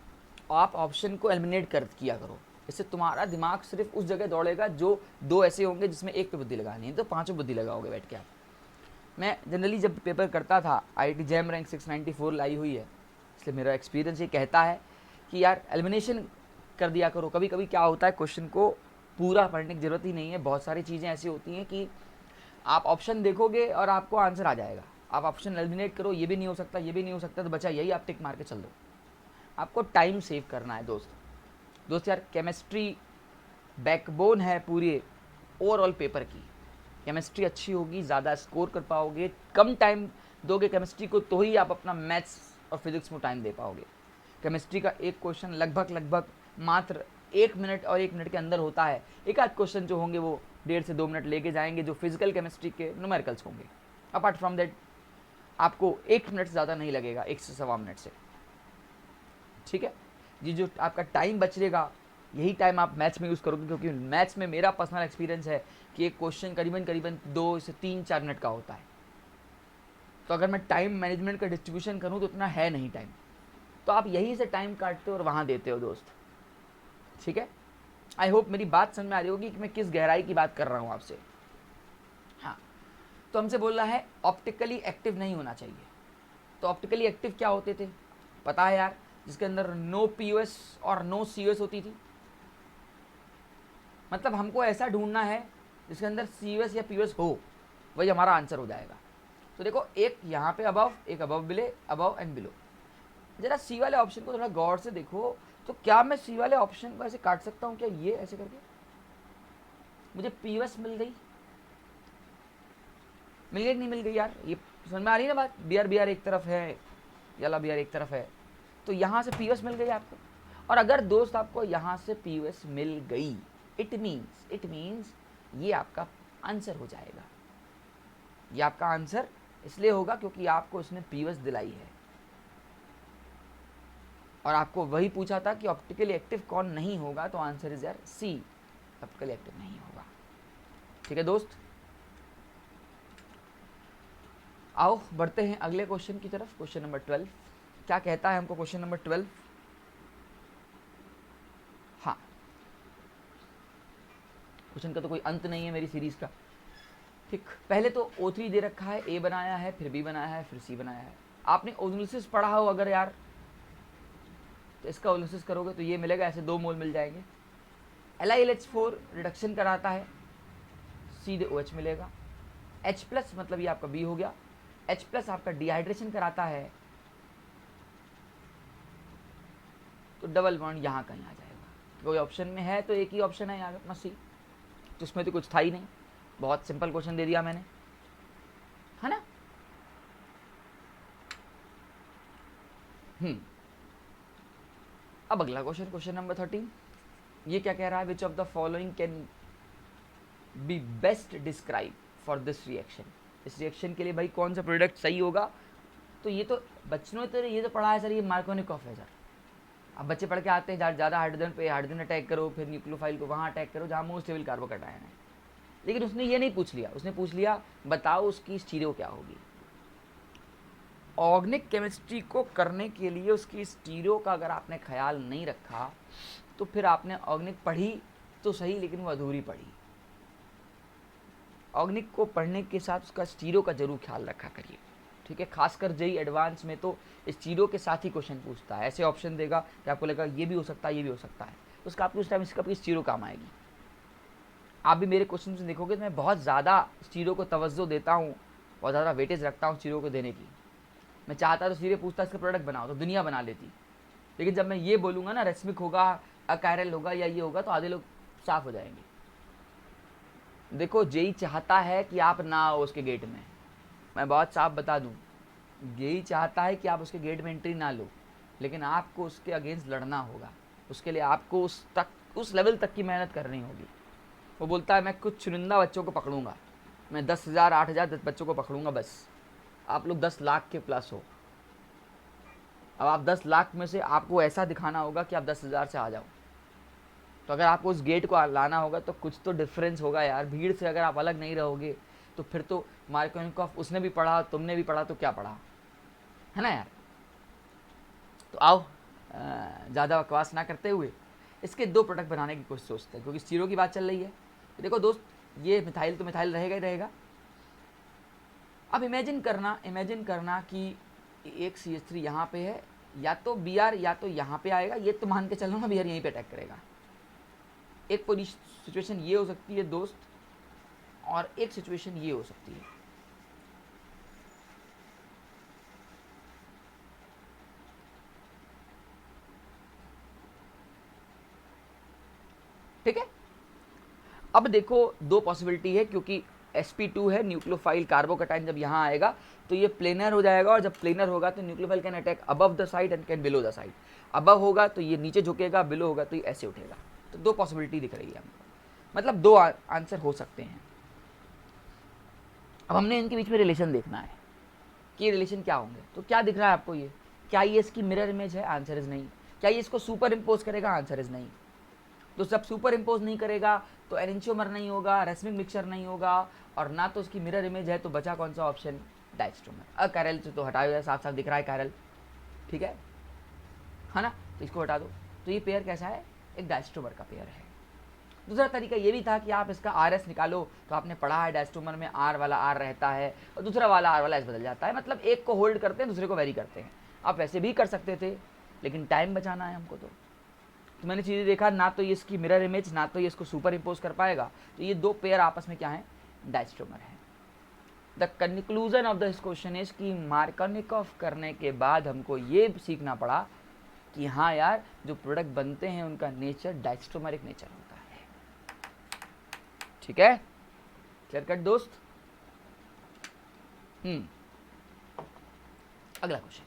आप ऑप्शन को एलिमिनेट कर किया करो, इससे तुम्हारा दिमाग सिर्फ उस जगह दौड़ेगा जो 2 ऐसे होंगे जिसमें एक पे बुद्धि लगानी है, तो 5 बुद्धि लगाओगे बैठ के आप। मैं जनरली जब पेपर करता था, IIT JAM रैंक 694 लाई हुई है, इसलिए मेरा एक्सपीरियंस ये कहता है कि यार एलिमिनेशन कर दिया करो। कभी कभी क्या होता है, क्वेश्चन को पूरा पढ़ने की ज़रूरत ही नहीं है, बहुत सारी चीज़ें ऐसी होती हैं कि आप ऑप्शन देखोगे और आपको आंसर आ जाएगा, आप ऑप्शन एलिमिनेट करो, ये भी नहीं हो सकता, ये भी नहीं हो सकता, तो बचा यही, आप टिक मार के चल दो। आपको टाइम सेव करना है दोस्त यार, केमिस्ट्री बैकबोन है पूरे ओवरऑल पेपर की। केमिस्ट्री अच्छी होगी, ज़्यादा स्कोर कर पाओगे, कम टाइम दोगे केमिस्ट्री को तो ही आप अपना मैथ्स और फिजिक्स में टाइम दे पाओगे। केमिस्ट्री का एक क्वेश्चन लगभग मात्र 1 मिनट और 1 मिनट के अंदर होता है। एक आध क्वेश्चन जो होंगे वो 1.5 से 2 मिनट लेके जाएंगे, जो फिजिकल केमिस्ट्री के न्यूमेरिकल्स होंगे। अपार्ट फ्रॉम दैट आपको 1 मिनट से ज़्यादा नहीं लगेगा, 1 से सवा मिनट से। ठीक है जी, जो आपका टाइम बचेगा यही टाइम आप मैथ्स में यूज़ करोगे, क्योंकि मैथ्स में मेरा पर्सनल एक्सपीरियंस है कि एक क्वेश्चन करीबन 2 से 3-4 मिनट का होता है। तो अगर मैं टाइम मैनेजमेंट का डिस्ट्रीब्यूशन करूँ तो उतना है नहीं टाइम, तो आप यहीं से टाइम काटते हो और वहाँ देते हो दोस्त। ठीक है, आई होप मेरी बात समझ में आ रही होगी कि मैं किस गहराई की बात कर रहा हूँ आपसे। हाँ, तो हमसे बोल रहा है ऑप्टिकली एक्टिव नहीं होना चाहिए। तो ऑप्टिकली एक्टिव क्या होते थे पता है यार, जिसके अंदर नो POS और नो COS होती थी। मतलब हमको ऐसा ढूंढना है जिसके अंदर COS या POS हो, वही हमारा आंसर हो जाएगा। तो देखो एक यहाँ पे अबव, एक अबव बिले, अबव एंड बिलो। जरा सी वाले ऑप्शन को थोड़ा गौर से देखो, तो क्या मैं सी वाले ऑप्शन को ऐसे काट सकता हूँ क्या, ये ऐसे करके मुझे POS मिल गई, मिल गई नहीं मिल गई यार, ये समझ में आ रही है ना बात। BR एक तरफ है, यला BR एक तरफ है, तो यहाँ से POS मिल गई आपको। और अगर दोस्त आपको यहाँ से POS मिल गई, इट मीन्स ये आपका आंसर हो जाएगा। ये आपका आंसर इसलिए होगा क्योंकि आपको उसने POS दिलाई है, और आपको वही पूछा था कि ऑप्टिकली एक्टिव कौन नहीं होगा, तो आंसर इज यार सी, टॉपिकली एक्टिव नहीं होगा। ठीक है दोस्त, आओ बढ़ते हैं अगले क्वेश्चन की तरफ। क्वेश्चन नंबर 12 क्या कहता है हमको? क्वेश्चन नंबर 12, हाँ क्वेश्चन का तो कोई अंत नहीं है मेरी सीरीज का। ठीक, पहले तो O3 दे रखा है, ए बनाया है, फिर बी बनाया है, फिर सी बनाया है। आपने ओजोलिसिस पढ़ा हो अगर यार, तो इसका ओजोलिसिस करोगे तो ये मिलेगा, ऐसे 2 मोल मिल जाएंगे। LiLH4 रिडक्शन कराता है, सीधे OH मिलेगा। H+ मतलब ये आपका बी हो गया। H+ आपका डिहाइड्रेशन कराता है, तो डबल बॉन्ड यहाँ कहीं आ जाएगा। कोई ऑप्शन में है तो एक ही ऑप्शन है यार अपना सी, तो उसमें तो कुछ था ही नहीं। बहुत सिंपल क्वेश्चन दे दिया मैंने, है ना। अब अगला क्वेश्चन, क्वेश्चन नंबर 13, ये क्या कह रहा है? विच of the following can be best describe for this reaction. इस रिएक्शन के लिए भाई कौन सा प्रोडक्ट सही होगा? तो ये तो बच्चों ने तो ये तो पढ़ा है सर, ये मार्कोनिकॉफ है सर। अब बच्चे पढ़ के आते हैं ज़्यादा हाइड्रोजन पे हाइड्रोजन अटैक करो, फिर न्यूक्लियोफाइल को वहाँ अटैक करो जहाँ मोस्ट स्टेबल कार्बोकैटायन है। लेकिन उसने ये नहीं पूछ लिया, उसने पूछ लिया बताओ उसकी स्टीरियो क्या होगी। ऑर्गेनिक केमिस्ट्री को करने के लिए उसकी स्टीरियो का अगर आपने ख्याल नहीं रखा तो फिर आपने ऑर्गेनिक पढ़ी तो सही, लेकिन वो अधूरी पढ़ी। ऑर्गेनिक को पढ़ने के साथ उसका स्टीरियो का जरूर ख्याल रखा करिए। ठीक है, खासकर जेई एडवांस में तो स्टीरियो के साथ ही क्वेश्चन पूछता है। ऐसे ऑप्शन देगा कि आपको लगेगा ये भी हो सकता है, ये भी हो सकता है, उसका आपको उस टाइम इसका स्टीरियो काम आएगी। आप भी मेरे क्वेश्चन में देखोगे तो मैं बहुत ज़्यादा स्टीरियो को तवज्जो देता हूँ, बहुत ज़्यादा वेटेज रखता हूँ स्टीरियो को देने की। मैं चाहता तो सीधे पूछता इसका प्रोडक्ट बनाओ, तो दुनिया बना लेती। लेकिन जब मैं ये बोलूँगा ना रेस्मिक होगा, अकायरल होगा या ये होगा, तो आधे लोग साफ हो जाएंगे। देखो जेई चाहता है कि आप ना आओ उसके गेट में, मैं बहुत साफ बता दूं, जेई चाहता है कि आप उसके गेट में एंट्री ना लो, लेकिन आपको उसके अगेंस्ट लड़ना होगा। उसके लिए आपको उस लेवल तक की मेहनत करनी होगी। वो बोलता है मैं कुछ चुनिंदा बच्चों को पकड़ूंगा, मैं 10,000 8,000 बच्चों को पकड़ूंगा बस, आप लोग 10 लाख के प्लस हो। अब आप 10 लाख में से आपको ऐसा दिखाना होगा कि आप 10,000 से आ जाओ। तो अगर आपको उस गेट को लाना होगा तो कुछ तो डिफरेंस होगा यार। भीड़ से अगर आप अलग नहीं रहोगे तो फिर तो मार्कोनिकॉफ उसने भी पढ़ा, तुमने भी पढ़ा, तो क्या पढ़ा, है ना यार। तो आओ ज़्यादा बकवास ना करते हुए इसके 2 प्रोडक्ट बनाने की कोशिश सोचते हैं, क्योंकि स्टीरो की बात चल रही है। देखो दोस्त, ये मिथाइल तो मिथाइल रहेगा ही रहेगा। अब इमेजिन करना कि एक CH3 यहाँ पे है, या तो Br या तो यहाँ पे आएगा, ये तो मान के चल रहा हूँ Br यहीं पे अटैक करेगा। एक सिचुएशन ये हो सकती है दोस्त, और एक सिचुएशन ये हो सकती है। ठीक है, अब देखो 2 पॉसिबिलिटी है, क्योंकि sp2 है न्यूक्लियोफाइल कार्बोकैटायन, जब यहाँ आएगा तो ये प्लेनर हो जाएगा, और जब प्लेनर होगा तो nucleophile can attack above the side and can below the side. Above होगा तो ये नीचे झुकेगा, बिलो होगा तो ये ऐसे उठेगा। तो 2 पॉसिबिलिटी दिख रही है हमको, मतलब 2 आंसर हो सकते हैं। अब हमने इनके बीच में रिलेशन देखना है कि रिलेशन क्या होंगे। तो क्या दिख रहा है आपको? ये क्या ये इसकी मिरर इमेज है? आंसर इज नहीं। क्या ये इसको सुपर इम्पोज करेगा? आंसर इज नहीं। तो जब सुपर इम्पोज नहीं करेगा तो एनेंशियोमर नहीं होगा, रेसमिक मिक्सचर नहीं होगा, और ना तो उसकी मिरर इमेज है, तो बचा कौन सा ऑप्शन? डायस्ट्रोमर। अकायरल से तो हटाया हुआ, साफ साफ दिख रहा है कायरल, ठीक है ना, तो इसको हटा दो। तो ये पेयर कैसा है? एक डायस्ट्रोमर का पेयर है। दूसरा तरीका ये भी था कि आप इसका RS निकालो, तो आपने पढ़ा है डायस्ट्रोमर में R वाला R रहता है और दूसरा वाला R वाला S बदल जाता है, मतलब एक को होल्ड करते हैं, दूसरे को वेरी करते हैं। आप वैसे भी कर सकते थे, लेकिन टाइम बचाना है हमको। तो मैंने चीज़ें देखा, ना तो ये इसकी मिरर इमेज, ना तो ये इसको सुपर इम्पोज कर पाएगा, तो ये 2 पेयर आपस में क्या है? डायस्ट्रोमर है। The conclusion of this question is कि मार्कोनिकॉफ करने के बाद हमको ये सीखना पड़ा कि हाँ यार, जो प्रोडक्ट बनते हैं उनका नेचर डायस्ट्रोमरिक नेचर होता है। ठीक है, क्लियर कट दोस्त। अगला क्वेश्चन,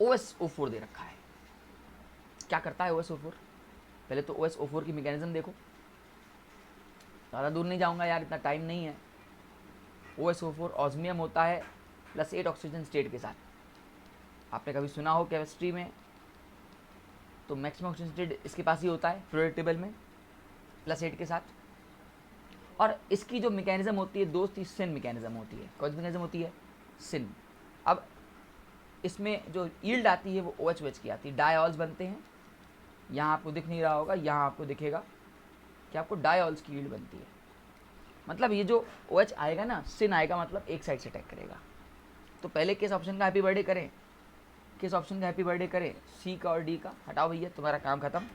OSO4 दे रखा है। क्या करता है OSO4? पहले तो OSO4 की मैकेनिज्म देखो, ज़्यादा दूर नहीं जाऊंगा यार, इतना टाइम नहीं है। OSO4 ऑस्मियम होता है +8 ऑक्सीजन स्टेट के साथ। आपने कभी सुना हो केमिस्ट्री में तो मैक्सिमम ऑक्सीजन स्टेट इसके पास ही होता है पीरियोडिक टेबल में +8 के साथ। और इसकी जो मैकेनिज्म होती है दोस्त, सिन मैकेनिज्म होती है। कौन सी मैकेनिज्म होती है? सिन। अब इसमें जो यील्ड आती है वो OH की आती है, डायऑल्स बनते हैं। यहाँ आपको दिख नहीं रहा होगा, यहाँ आपको दिखेगा कि आपको डायऑल्स की यील्ड बनती है। मतलब ये जो OH आएगा ना, सिन आएगा, मतलब एक साइड से अटैक करेगा। तो पहले किस ऑप्शन का हैप्पी बर्थडे करें? किस ऑप्शन का हैप्पी बर्थडे करें? सी का और डी का? हटाओ भैया, तुम्हारा काम खत्म।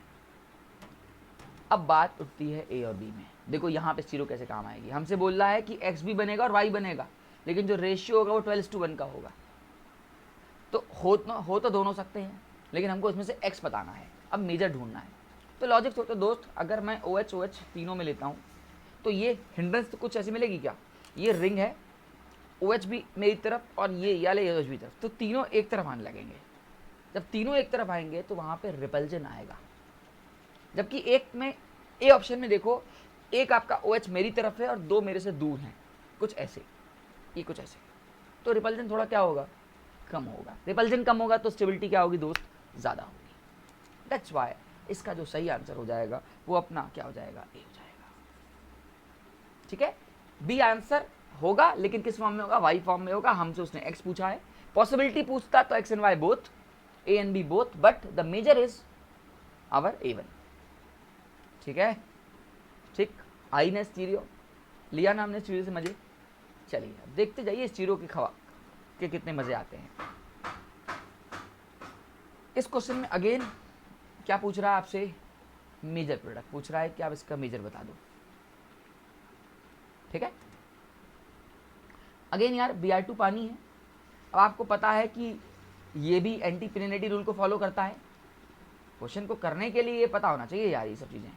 अब बात उठती है ए और बी में। देखो यहाँ पे जीरो कैसे काम आएगी। हमसे बोल रहा है कि एक्स भी बनेगा और वाई बनेगा, लेकिन जो रेशियो होगा वो 12:1 का होगा। तो हो तो दोनों सकते हैं, लेकिन हमको इसमें से एक्स बताना है, अब मेजर ढूंढना है। तो लॉजिक सोचो दोस्त, अगर मैं OH OH तीनों में लेता हूँ तो ये हिंड्रेंस तो कुछ ऐसी मिलेगी क्या? ये रिंग है, OH भी मेरी तरफ और ये वाले OH भी तरफ, तो तीनों एक तरफ आने लगेंगे। जब तीनों एक तरफ आएंगे तो वहाँ पे रिपल्जन आएगा। जबकि एक में, ए ऑप्शन में देखो, एक आपका OH मेरी तरफ है और दो मेरे से दूर हैं, कुछ ऐसे, ये कुछ ऐसे, तो रिपल्जन थोड़ा क्या होगा? कम होगा। रिपल्जन कम होगा तो स्टेबिलिटी क्या होगी दोस्त? ज़्यादा होगी। दैट्स वाई इसका जो सही आंसर हो जाएगा वो अपना क्या हो जाएगा? ए हो जाएगा। ठीक है, बी आंसर होगा, लेकिन किस फॉर्म में होगा? वाई फॉर्म में होगा। हमसे उसने एक्स पूछा है, पॉसिबिलिटी पूछता तो X and Y both, A and B both, but the major is our A1। ठीक है, ठीक, आई ना स्टीरियो, लिया ना हमने स्टीरियो से मजे। चलिए अब देखते जाइए स्टीरियो के खवा के कितने मजे आते हैं। इस क्वेश्चन में अगेन क्या पूछ रहा है आपसे? मेजर प्रोडक्ट पूछ रहा है कि आप इसका मेजर बता दो। ठीक है, अगेन यार Br2 पानी है। अब आपको पता है कि ये भी एंटी पेनिनिटी रूल को फॉलो करता है। क्वेश्चन को करने के लिए ये पता होना चाहिए यार, ये सब चीज़ें।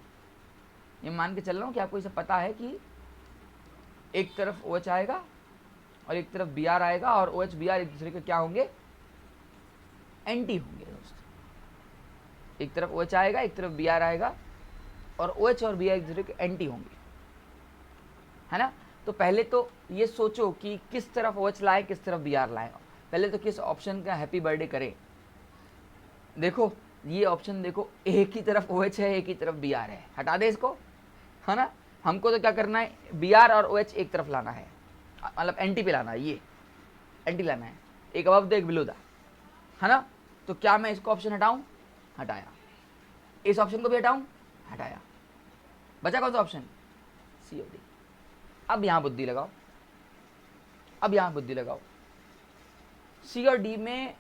ये मान के चल रहा हूँ कि आपको ये सब पता है कि एक तरफ OH आएगा और एक तरफ Br आएगा, और OH Br एक दूसरे के क्या होंगे? एंटी होंगे दोस्त। एक तरफ OH आएगा, एक तरफ Br आएगा, और OH और Br एक दूसरे के एंटी होंगे, है ना। तो पहले तो ये सोचो कि किस तरफ OH लाए, किस तरफ Br लाए। पहले तो किस ऑप्शन का हैप्पी बर्थडे करें। देखो ये ऑप्शन देखो, एक ही तरफ OH है, एक ही तरफ Br है, हटा दे इसको, है ना। हमको तो क्या करना है? Br और OH एक तरफ लाना है, मतलब एंटी पे लाना है, ये एंटी लाना है, एक अबव द एक बिलो द, है ना। तो क्या मैं इसको ऑप्शन हटाऊं? हटाया। इस ऑप्शन को भी हटाऊं? हटाया। बचा कौन सा ऑप्शन? सी और डी। अब यहां बुद्धि लगाओ, अब यहां बुद्धि लगाओ। सी और डी में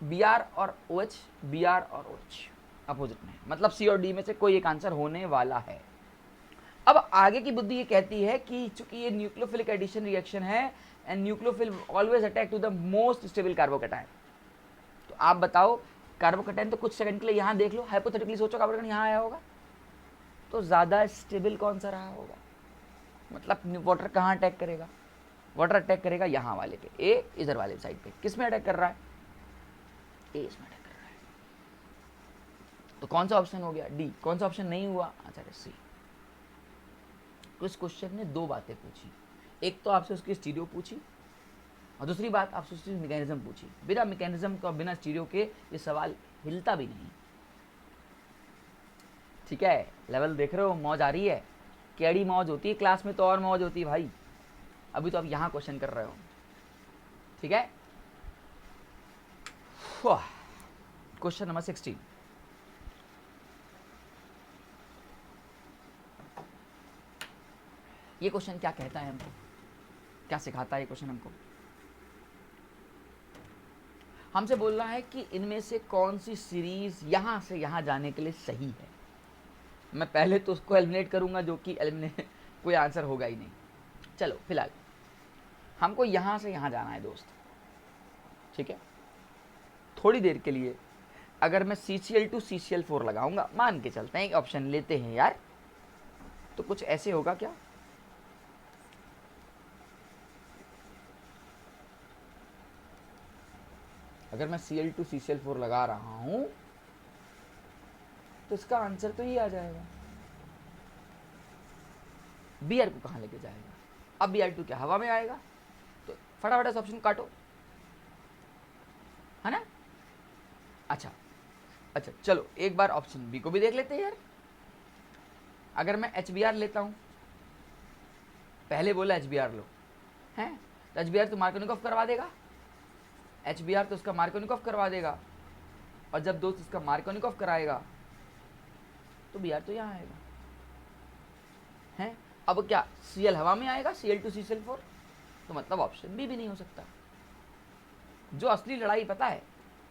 Br और OH, Br और OH अपोजिट में, मतलब सी और डी में से कोई एक आंसर होने वाला है। अब आगे की बुद्धि ये कहती है कि चूंकि ये न्यूक्लियोफिलिक एडिशन रिएक्शन है and nucleophile always attack to the most stable carbocation. तो आप बताओ, कार्बोकैटायन तो कुछ सेकंड के लिए यहाँ देख लो, हाइपोथेटिकली सोचो कार्बोकैटायन यहाँ आया होगा, तो ज़्यादा स्टेबल कौन सा रहा होगा? मतलब वाटर कहाँ अटैक करेगा? वाटर अटैक करेगा यहाँ वाले पे, ए इधर वाले साइड पे। किस में अटैक कर रहा है? ए इसमें अटैक कर रहा है। तो कौन सा ऑप्शन हो गया? डी। कौन सा ऑप्शन नहीं हुआ? अच्छा सी। तो इस क्वेश्चन ने दो बातें पूछी, एक तो आपसे उसकी स्टीरियो पूछी, और दूसरी बात आपसे उसकी मैकेनिज्म पूछी। बिना मैकेनिज्म का, बिना स्टीरियो के ये सवाल हिलता भी नहीं। ठीक है, लेवल देख रहे हो, मौज आ रही है। कैडी मौज होती है क्लास में तो और मौज होती है भाई। अभी तो आप यहाँ क्वेश्चन कर रहे हो। ठीक है, क्वेश्चन नंबर 16। ये क्वेश्चन क्या कहता है हमको, क्या सिखाता है ये क्वेश्चन हमको? हमसे बोल रहा है कि इनमें से कौन सी सीरीज यहां से यहां जाने के लिए सही है। मैं पहले तो उसको एलिमिनेट करूंगा, जो कि एलिमिनेट कोई आंसर होगा ही नहीं। चलो फिलहाल हमको यहां से यहां जाना है दोस्त। ठीक है, थोड़ी देर के लिए अगर मैं CCl2 CCl4 लगाऊंगा, मान के चलते हैं एक ऑप्शन लेते हैं यार, तो कुछ ऐसे होगा क्या? अगर मैं Cl2 CCl4 लगा रहा हूं तो इसका आंसर तो ये आ जाएगा। Br को कहां लेके जाएगा? अब Br2 क्या हवा में आएगा? तो फटाफट इस ऑप्शन काटो, है ना। अच्छा, अच्छा चलो एक बार ऑप्शन बी को भी देख लेते हैं यार। अगर मैं HBr लेता हूँ, पहले बोला HBr लो हैं, तो HBr तो मार्कोनिकॉफ करवा देगा, HBr तो उसका मार्कोनिकॉफ करवा देगा, और जब दोस्त इसका मार्कोनिकॉफ कराएगा तो Br तो यहाँ आएगा हैं। अब क्या Cl हवा में आएगा, Cl2CCl4, तो मतलब ऑप्शन बी भी नहीं हो सकता। जो असली लड़ाई पता है,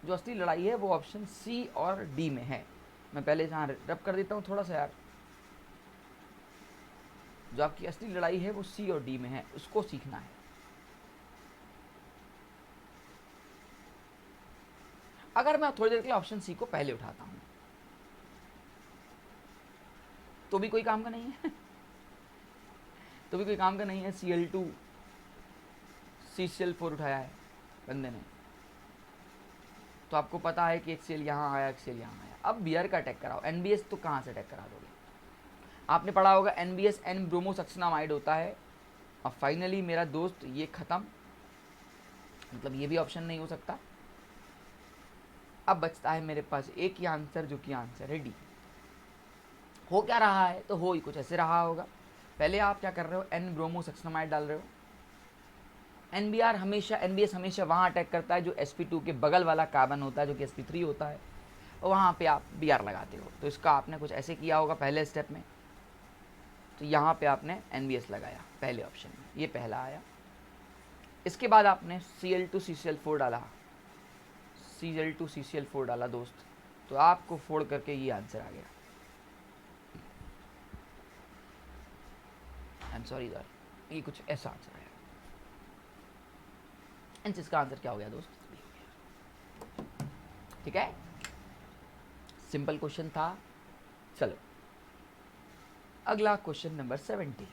जो असली लड़ाई है वो ऑप्शन सी और डी में है। मैं पहले यहाँ रब कर देता हूँ थोड़ा सा यार। जो आपकी असली लड़ाई है वो सी और डी में है, उसको सीखना है। अगर मैं थोड़ी देर के लिए ऑप्शन सी को पहले उठाता हूं तो भी कोई काम का नहीं है तो भी कोई काम का नहीं है। Cl2 CCl4 उठाया है बंदे ने, तो आपको पता है कि HCl यहाँ आया, HCl यहाँ आया। अब बियर का अटैक कराओ, NBS तो कहाँ से अटैक करा दोगे? आपने पढ़ा होगा NBS N ब्रोमोसक्सिनामाइड होता है। अब फाइनली मेरा दोस्त ये खत्म, मतलब ये भी ऑप्शन नहीं हो सकता। अब बचता है मेरे पास एक ही आंसर, जो कि आंसर है डी। हो क्या रहा है? तो हो ही कुछ ऐसे रहा होगा। पहले आप क्या कर रहे हो, N ब्रोमोसक्सिनामाइड डाल रहे हो। NBS हमेशा वहाँ अटैक करता है जो sp2 के बगल वाला कार्बन होता है, जो कि sp3 होता है, और वहाँ पे आप Br लगाते हो। तो इसका आपने कुछ ऐसे किया होगा पहले स्टेप में, तो यहाँ पे आपने NBS लगाया पहले ऑप्शन में, ये पहला आया। इसके बाद आपने Cl2CCl4 डाला, Cl2CCl4 डाला दोस्त, तो आपको फोड़ करके ये आंसर आ गया। आई एम सॉरी सर, ये कुछ ऐसा आंसर आया। इसका आंसर क्या हो गया दोस्त? ठीक है, सिंपल क्वेश्चन था। चलो अगला क्वेश्चन नंबर 70।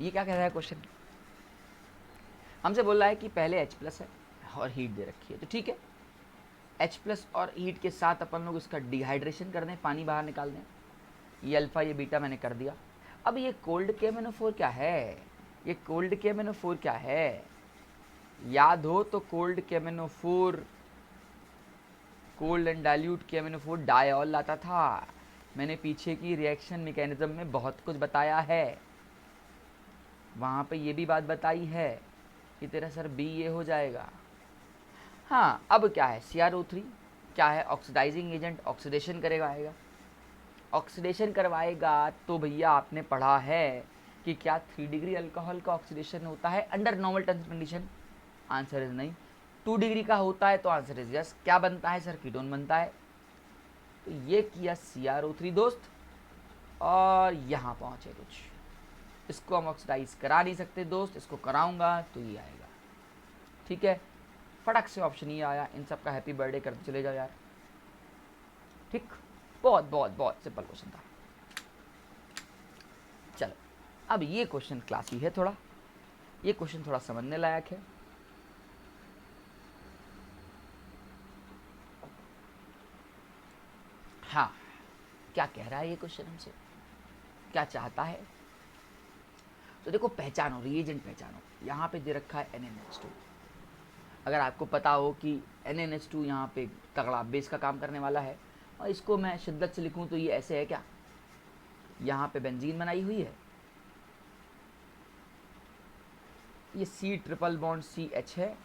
ये क्या कह रहा है क्वेश्चन? हमसे बोल रहा है कि पहले H+ है और हीट दे रखी है, तो ठीक है, H+ और हीट के साथ अपन लोग इसका डिहाइड्रेशन कर दें, पानी बाहर निकाल दें। ये अल्फा ये बीटा मैंने कर दिया। अब ये कोल्ड KMnO4 क्या है? ये कोल्ड KMnO4 क्या है? याद हो तो cold KMnO4, cold and dilute KMnO4 डायऑल लाता था। मैंने पीछे की रिएक्शन मैकेनिज्म में बहुत कुछ बताया है, वहाँ पे ये भी बात बताई है कि तेरा सर बी ये हो जाएगा। हाँ, अब क्या है, CrO3 क्या है? ऑक्सीडाइजिंग एजेंट, ऑक्सीडेशन करेगा, ऑक्सीडेशन करवाएगा। तो भैया आपने पढ़ा है कि क्या 3 डिग्री अल्कोहल का ऑक्सीडेशन होता है under normal temperature condition? Answer is नहीं। 2 डिग्री का होता है तो आंसर इज यस। क्या बनता है सर? कीटोन बनता है। तो ये किया CrO3 दोस्त, और यहाँ पहुँचे कुछ। इसको हम ऑक्सीडाइज करा नहीं सकते दोस्त, इसको कराऊंगा तो ये आएगा। ठीक है, फटक से ऑप्शन ये आया। इन सब का हैप्पी बर्थडे करते चले जाओ यार। ठीक, बहुत बहुत बहुत सिंपल क्वेश्चन था। चलो अब ये क्वेश्चन क्लासी है थोड़ा, ये क्वेश्चन थोड़ा समझने लायक है। हाँ, क्या कह रहा है ये क्वेश्चन हमसे, क्या चाहता है? तो देखो, पहचानो, रिएजेंट पहचानो। यहाँ पे दे रखा है NaNH2। अगर आपको पता हो कि NaNH2 यहाँ पे तगड़ा बेस का काम करने वाला है, और इसको मैं शिद्दत से लिखूँ तो ये ऐसे है क्या? यहाँ पे बेंजीन बनाई हुई है, ये C∼CH है,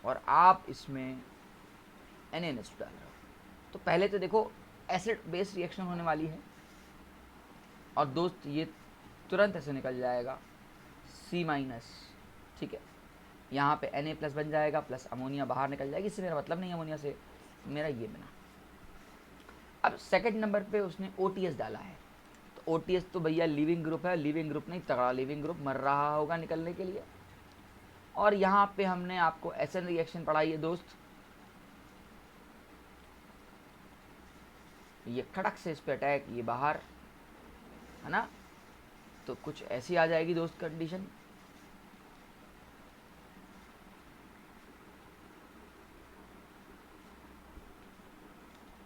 और आप इसमें NaNH2 डाल रहे हो। तो पहले तो देखो एसिड बेस रिएक्शन होने वाली है, और दोस्त ये तुरंत ऐसे निकल जाएगा C-। ठीक है, यहाँ पे Na+ बन जाएगा, प्लस अमोनिया बाहर निकल जाएगी। इससे मेरा मतलब नहीं है अमोनिया से, मेरा ये बना। अब सेकंड नंबर पे उसने OTS डाला है, तो OTS तो भैया लिविंग ग्रुप है, लिविंग ग्रुप नहीं, तगड़ा लिविंग ग्रुप, मर रहा होगा निकलने के लिए। और यहाँ पे हमने आपको SN रिएक्शन पढ़ाई है दोस्त, ये खड़क से इस पे अटैक, ये बाहर है ना, तो कुछ ऐसी आ जाएगी दोस्त कंडीशन।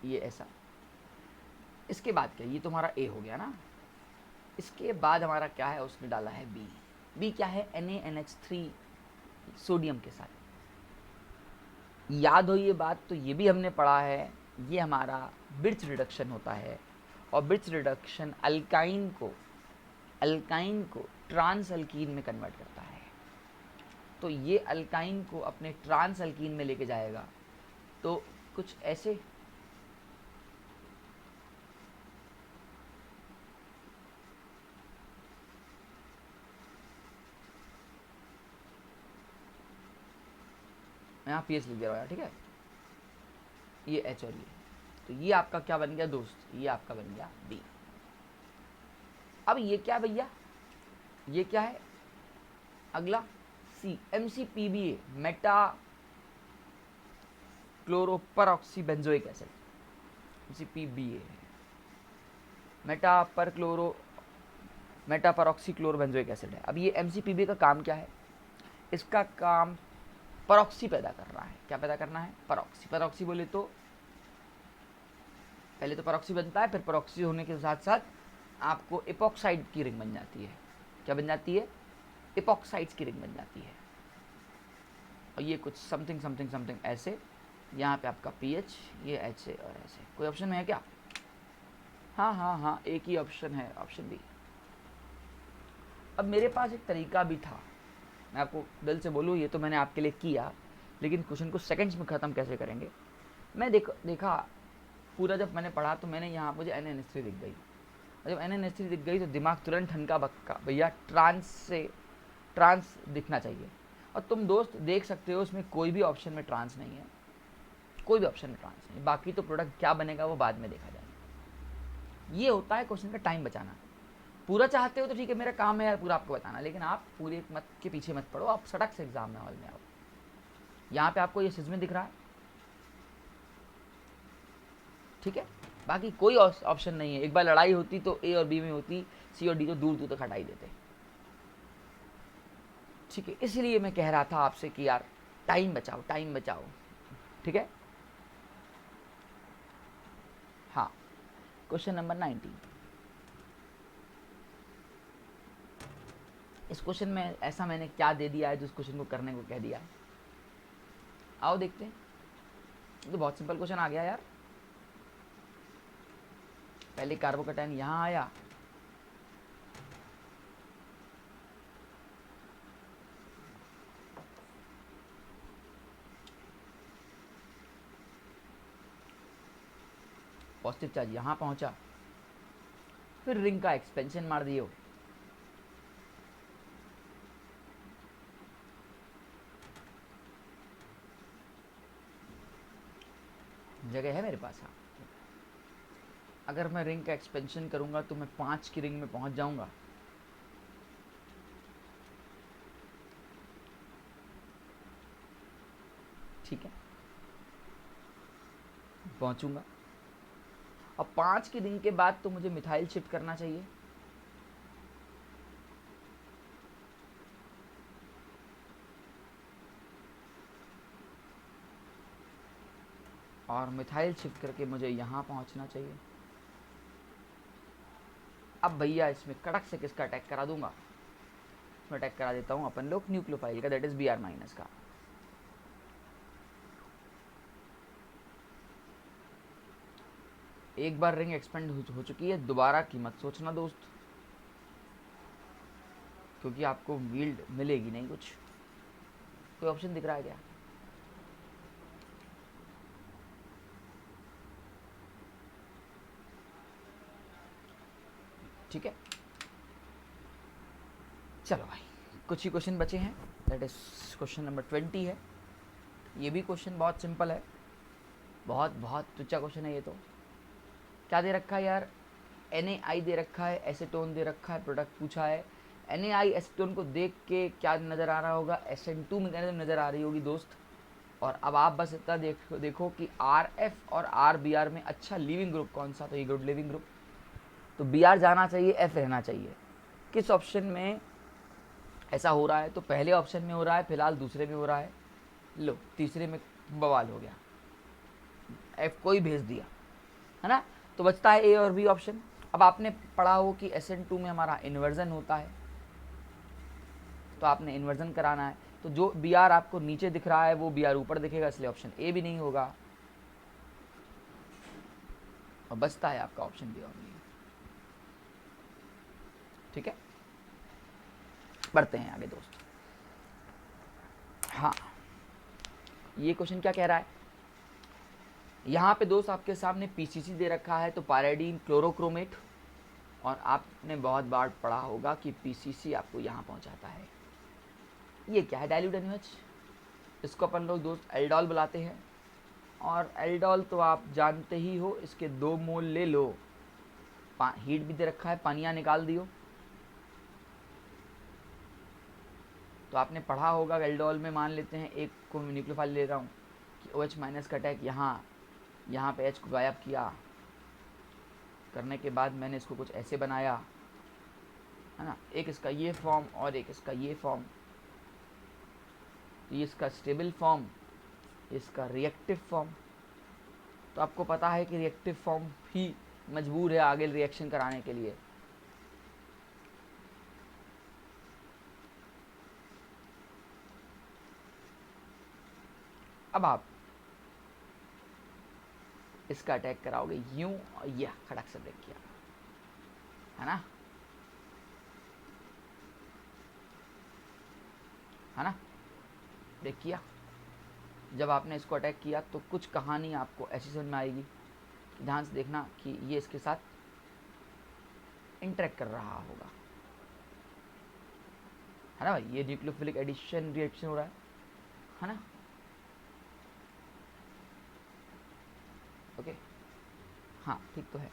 ये ऐसा। इसके बाद क्या, ये तुम्हारा A हो गया ना। इसके बाद हमारा क्या है, उसने डाला है B। क्या है? NaNH3 सोडियम के साथ। याद हो ये बात, तो ये भी हमने पढ़ा है, ये हमारा ब्रिज रिडक्शन होता है, और ब्रिज रिडक्शन अल्काइन को ट्रांस अल्कीन में कन्वर्ट करता है। तो ये अल्काइन को अपने ट्रांस अल्कीन में लेके जाएगा, तो कुछ ऐसे मैं यहाँ पी एच लिख दे रहा हूँ यार, ठीक है, ये एच और ये, तो ये आपका क्या बन गया दोस्त, ये आपका बन गया बी। अब ये क्या भैया, ये क्या है अगला, C, MCPBA, meta chloroperoxy benzoic acid, MCPBA, meta peroxy chloro benzoic acid है। अब ये MCPBA का काम क्या है, इसका काम परऑक्सी पैदा कर रहा है। क्या पैदा करना है, परऑक्सी। परऑक्सी बोले तो पहले तो परऑक्सी बनता है, फिर परऑक्सी होने के साथ साथ आपको एपॉक्साइड की रिंग बन जाती है। क्या बन जाती है, एपॉक्साइड्स की रिंग बन जाती है। और ये कुछ समथिंग समथिंग समथिंग ऐसे, यहाँ पे आपका पीएच, ये ऐसे और ऐसे। कोई ऑप्शन है क्या, हाँ हाँ हाँ, एक ही ऑप्शन है, ऑप्शन बी। अब मेरे पास एक तरीका भी था, मैं आपको दिल से बोलूँ, ये तो मैंने आपके लिए किया, लेकिन क्वेश्चन को सेकंड्स में ख़त्म कैसे करेंगे। मैं देखा पूरा जब मैंने पढ़ा, तो मैंने यहाँ मुझे NaNH3 दिख गई। जब NaNH3 दिख गई तो दिमाग तुरंत ठनका बक्का, भैया ट्रांस दिखना चाहिए। और तुम दोस्त देख सकते हो, उसमें कोई भी ऑप्शन में ट्रांस नहीं है, कोई भी ऑप्शन में ट्रांस नहीं। बाकी तो प्रोडक्ट क्या बनेगा वो बाद में देखा जाएगा। ये होता है क्वेश्चन का टाइम बचाना। पूरा चाहते हो तो ठीक है, मेरा काम है यार पूरा आपको बताना, लेकिन आप पूरे मत के पीछे मत पड़ो, आप सड़क से एग्जाम में हॉल में आओ। यहाँ पे आपको ये सिस्टम दिख रहा है, ठीक है, बाकी कोई ऑप्शन नहीं है। एक बार लड़ाई होती तो A और B में होती, C और D तो दूर दूर तक हटा ही देते, ठीक है। इसलिए मैं कह रहा था आपसे कि यार टाइम बचाओ, टाइम बचाओ, ठीक है। हाँ, क्वेश्चन नंबर 19। इस क्वेश्चन में ऐसा मैंने क्या दे दिया है जो इस क्वेश्चन को करने को कह दिया, आओ देखते हैं। तो बहुत सिंपल क्वेश्चन आ गया यार। पहले कार्बोकैटायन यहाँ आया, पॉजिटिव चार्ज यहाँ पहुँचा, फिर रिंग का एक्सपेंशन मार दियो, जगह है मेरे पास। हाँ, अगर मैं रिंग का एक्सपेंशन करूंगा तो मैं 5 की रिंग में पहुंच जाऊंगा, ठीक है, पहुंचूंगा। और 5 की रिंग के बाद तो मुझे मिथाइल शिफ्ट करना चाहिए, और मिथाइल शिफ्ट करके मुझे यहाँ पहुँचना चाहिए। अब भैया इसमें कड़क से किसका अटैक करा दूंगा, मैं अटैक करा देता हूँ अपन लोग न्यूक्लियोफाइल का, दैट इज Br माइनस का। एक बार रिंग एक्सपेंड हो चुकी है, दोबारा की मत सोचना दोस्त, क्योंकि आपको यील्ड मिलेगी नहीं कुछ। कोई ऑप्शन दिख रहा है क्या, ठीक है। चलो भाई, कुछ ही क्वेश्चन बचे हैं, दैट इज क्वेश्चन नंबर 20 है। ये भी क्वेश्चन बहुत सिंपल है, बहुत बहुत तुच्चा क्वेश्चन है ये तो। क्या दे रखा है यार, NaI दे रखा है, एसीटोन दे रखा है, प्रोडक्ट पूछा है। NaI एसीटोन को देख के क्या नज़र आ रहा होगा, SN2 मैकेनिज्म नज़र आ रही होगी दोस्त। और अब आप बस इतना देखो कि RF और RBr में अच्छा लिविंग ग्रुप कौन सा, तो ये गुड लिविंग ग्रुप, तो Br जाना चाहिए, F रहना चाहिए। किस ऑप्शन में ऐसा हो रहा है, तो पहले ऑप्शन में हो रहा है, फिलहाल दूसरे में हो रहा है, लो तीसरे में बवाल हो गया, F को ही भेज दिया, है ना। तो बचता है A और B ऑप्शन। अब आपने पढ़ा हो कि SN2 में हमारा इन्वर्जन होता है, तो आपने इन्वर्जन कराना है। तो जो बी आर आपको नीचे दिख रहा है वो बी आर ऊपर दिखेगा, इसलिए ऑप्शन ए भी नहीं होगा और बचता है आपका ऑप्शन बी ओनली। ठीक है, बढ़ते हैं आगे दोस्त। हाँ, ये क्वेश्चन क्या कह रहा है, यहाँ पे दोस्त आपके सामने पीसीसी दे रखा है, तो पायरिडीन क्लोरोक्रोमेट, और आपने बहुत बार पढ़ा होगा कि पीसीसी आपको यहाँ पहुँचाता है। ये क्या है, डाइल्यूट एनएच, इसको अपन लोग दोस्त एल्डोल बुलाते हैं। और एल्डोल तो आप जानते ही हो, इसके 2 मोल ले लो, हीट भी दे रखा है, पानिया निकाल दियो। तो आपने पढ़ा होगा एल्डोल में, मान लेते हैं एक को न्यूक्लियोफाइल ले रहा हूँ कि OH माइनस का अटैक यहाँ पे H को गायब किया, करने के बाद मैंने इसको कुछ ऐसे बनाया, है ना, एक इसका ये फॉर्म और एक इसका ये फॉर्म, ये इसका स्टेबल फॉर्म, इसका रिएक्टिव फॉर्म। तो आपको पता है कि रिएक्टिव फॉर्म ही मजबूर है आगे रिएक्शन कराने के लिए। अब आप इसका अटैक कराओगे यूं, और यह खड़क से ब्रेक किया, है ना, है ना, ब्रेक किया। जब आपने इसको अटैक किया तो कुछ कहानी आपको ऐसी समझ में आएगी, ध्यान से देखना कि ये इसके साथ इंटरेक्ट कर रहा होगा, है ना भाई, ये न्यूक्लियोफिलिक एडिशन रिएक्शन हो रहा है ना। ओके, हाँ ठीक तो है।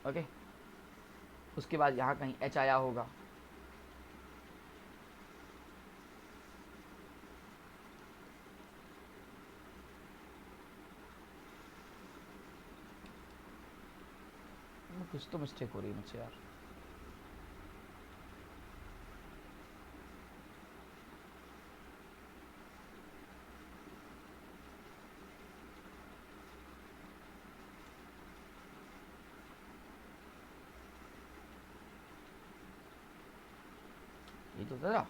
ओके, उसके बाद यहाँ कहीं H आया होगा, कुछ तो मिस्टेक हो रही है मुझसे यार। ये तो था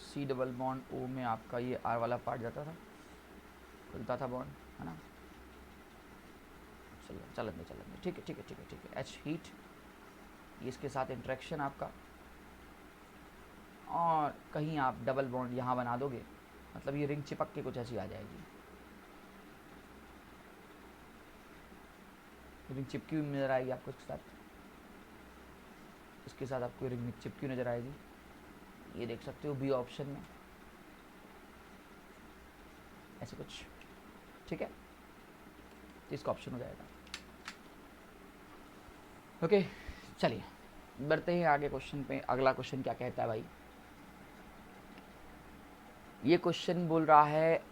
C डबल बॉन्ड O में आपका ये R वाला पार्ट जाता था, खुलता था बॉन्ड, है ना। चलो चलन दे, ठीक है ठीक है ठीक है ठीक है। H हीट, ये इसके साथ इंटरेक्शन आपका, और कहीं आप डबल बॉन्ड यहाँ बना दोगे, मतलब ये रिंग चिपक के कुछ ऐसी आ जाएगी, रिंग चिपकी हुई नज़र आएगी आपको इसके साथ, इसके साथ आपको रिंग चिपकी नज़र आएगी, ये देख सकते हो बी ऑप्शन में ऐसे कुछ। ठीक है, तो इसका ऑप्शन हो जाएगा। ओके, चलिए बढ़ते हैं आगे क्वेश्चन पे। अगला क्वेश्चन क्या कहता है भाई, ये क्वेश्चन बोल रहा है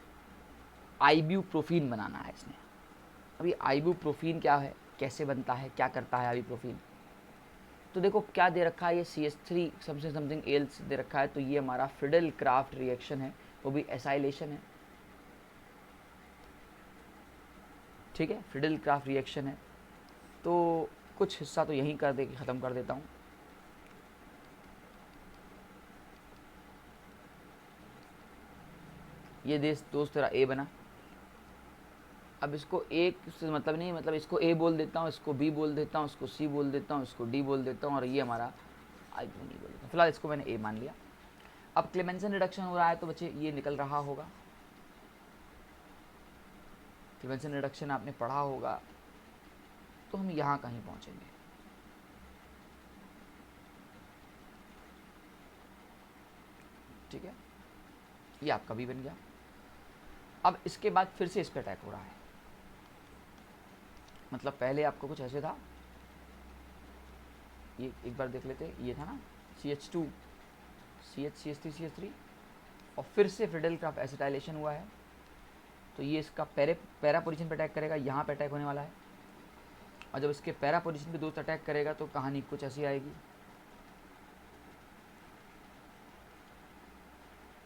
आइब्यूप्रोफीन बनाना है इसने। अभी आइब्यूप्रोफीन क्या है, कैसे बनता है, क्या करता है आइब्यूप्रोफीन, तो देखो क्या दे रखा है, ये CH3 समथिंग एल्स दे रखा है, तो ये हमारा फ्रिडल क्राफ्ट रिएक्शन है, वो भी एसाइलेशन है। ठीक है, फ्रिडल क्राफ्ट रिएक्शन है, तो कुछ हिस्सा तो यहीं कर दे के ख़त्म कर देता हूँ। ये दोस्त तेरा A बना, अब इसको एक से मतलब नहीं, मतलब इसको A बोल देता हूँ, इसको B बोल देता हूँ, इसको C बोल देता हूँ, इसको D बोल देता हूँ, और ये हमारा I नहीं बोल देता हूँ। फिलहाल इसको मैंने A मान लिया। अब क्लेमेंसन रिडक्शन हो रहा है, तो बच्चे ये निकल रहा होगा, क्लेमेंसन रिडक्शन आपने पढ़ा होगा, तो हम यहाँ कहीं पहुँचेंगे। ठीक है, ये आपका B बन गया। अब इसके बाद फिर से इस पर अटैक हो रहा है, मतलब पहले आपको कुछ ऐसे था, ये एक बार देख लेते, ये था ना CH2 CH CH3 और फिर से फ्रिडल क्राफ्ट एसिटाइलेशन हुआ है, तो ये इसका पैरा पोजीशन पे अटैक करेगा, यहाँ पे अटैक होने वाला है, और जब इसके पैरा पोजीशन पे दोस्त अटैक करेगा तो कहानी कुछ ऐसी आएगी,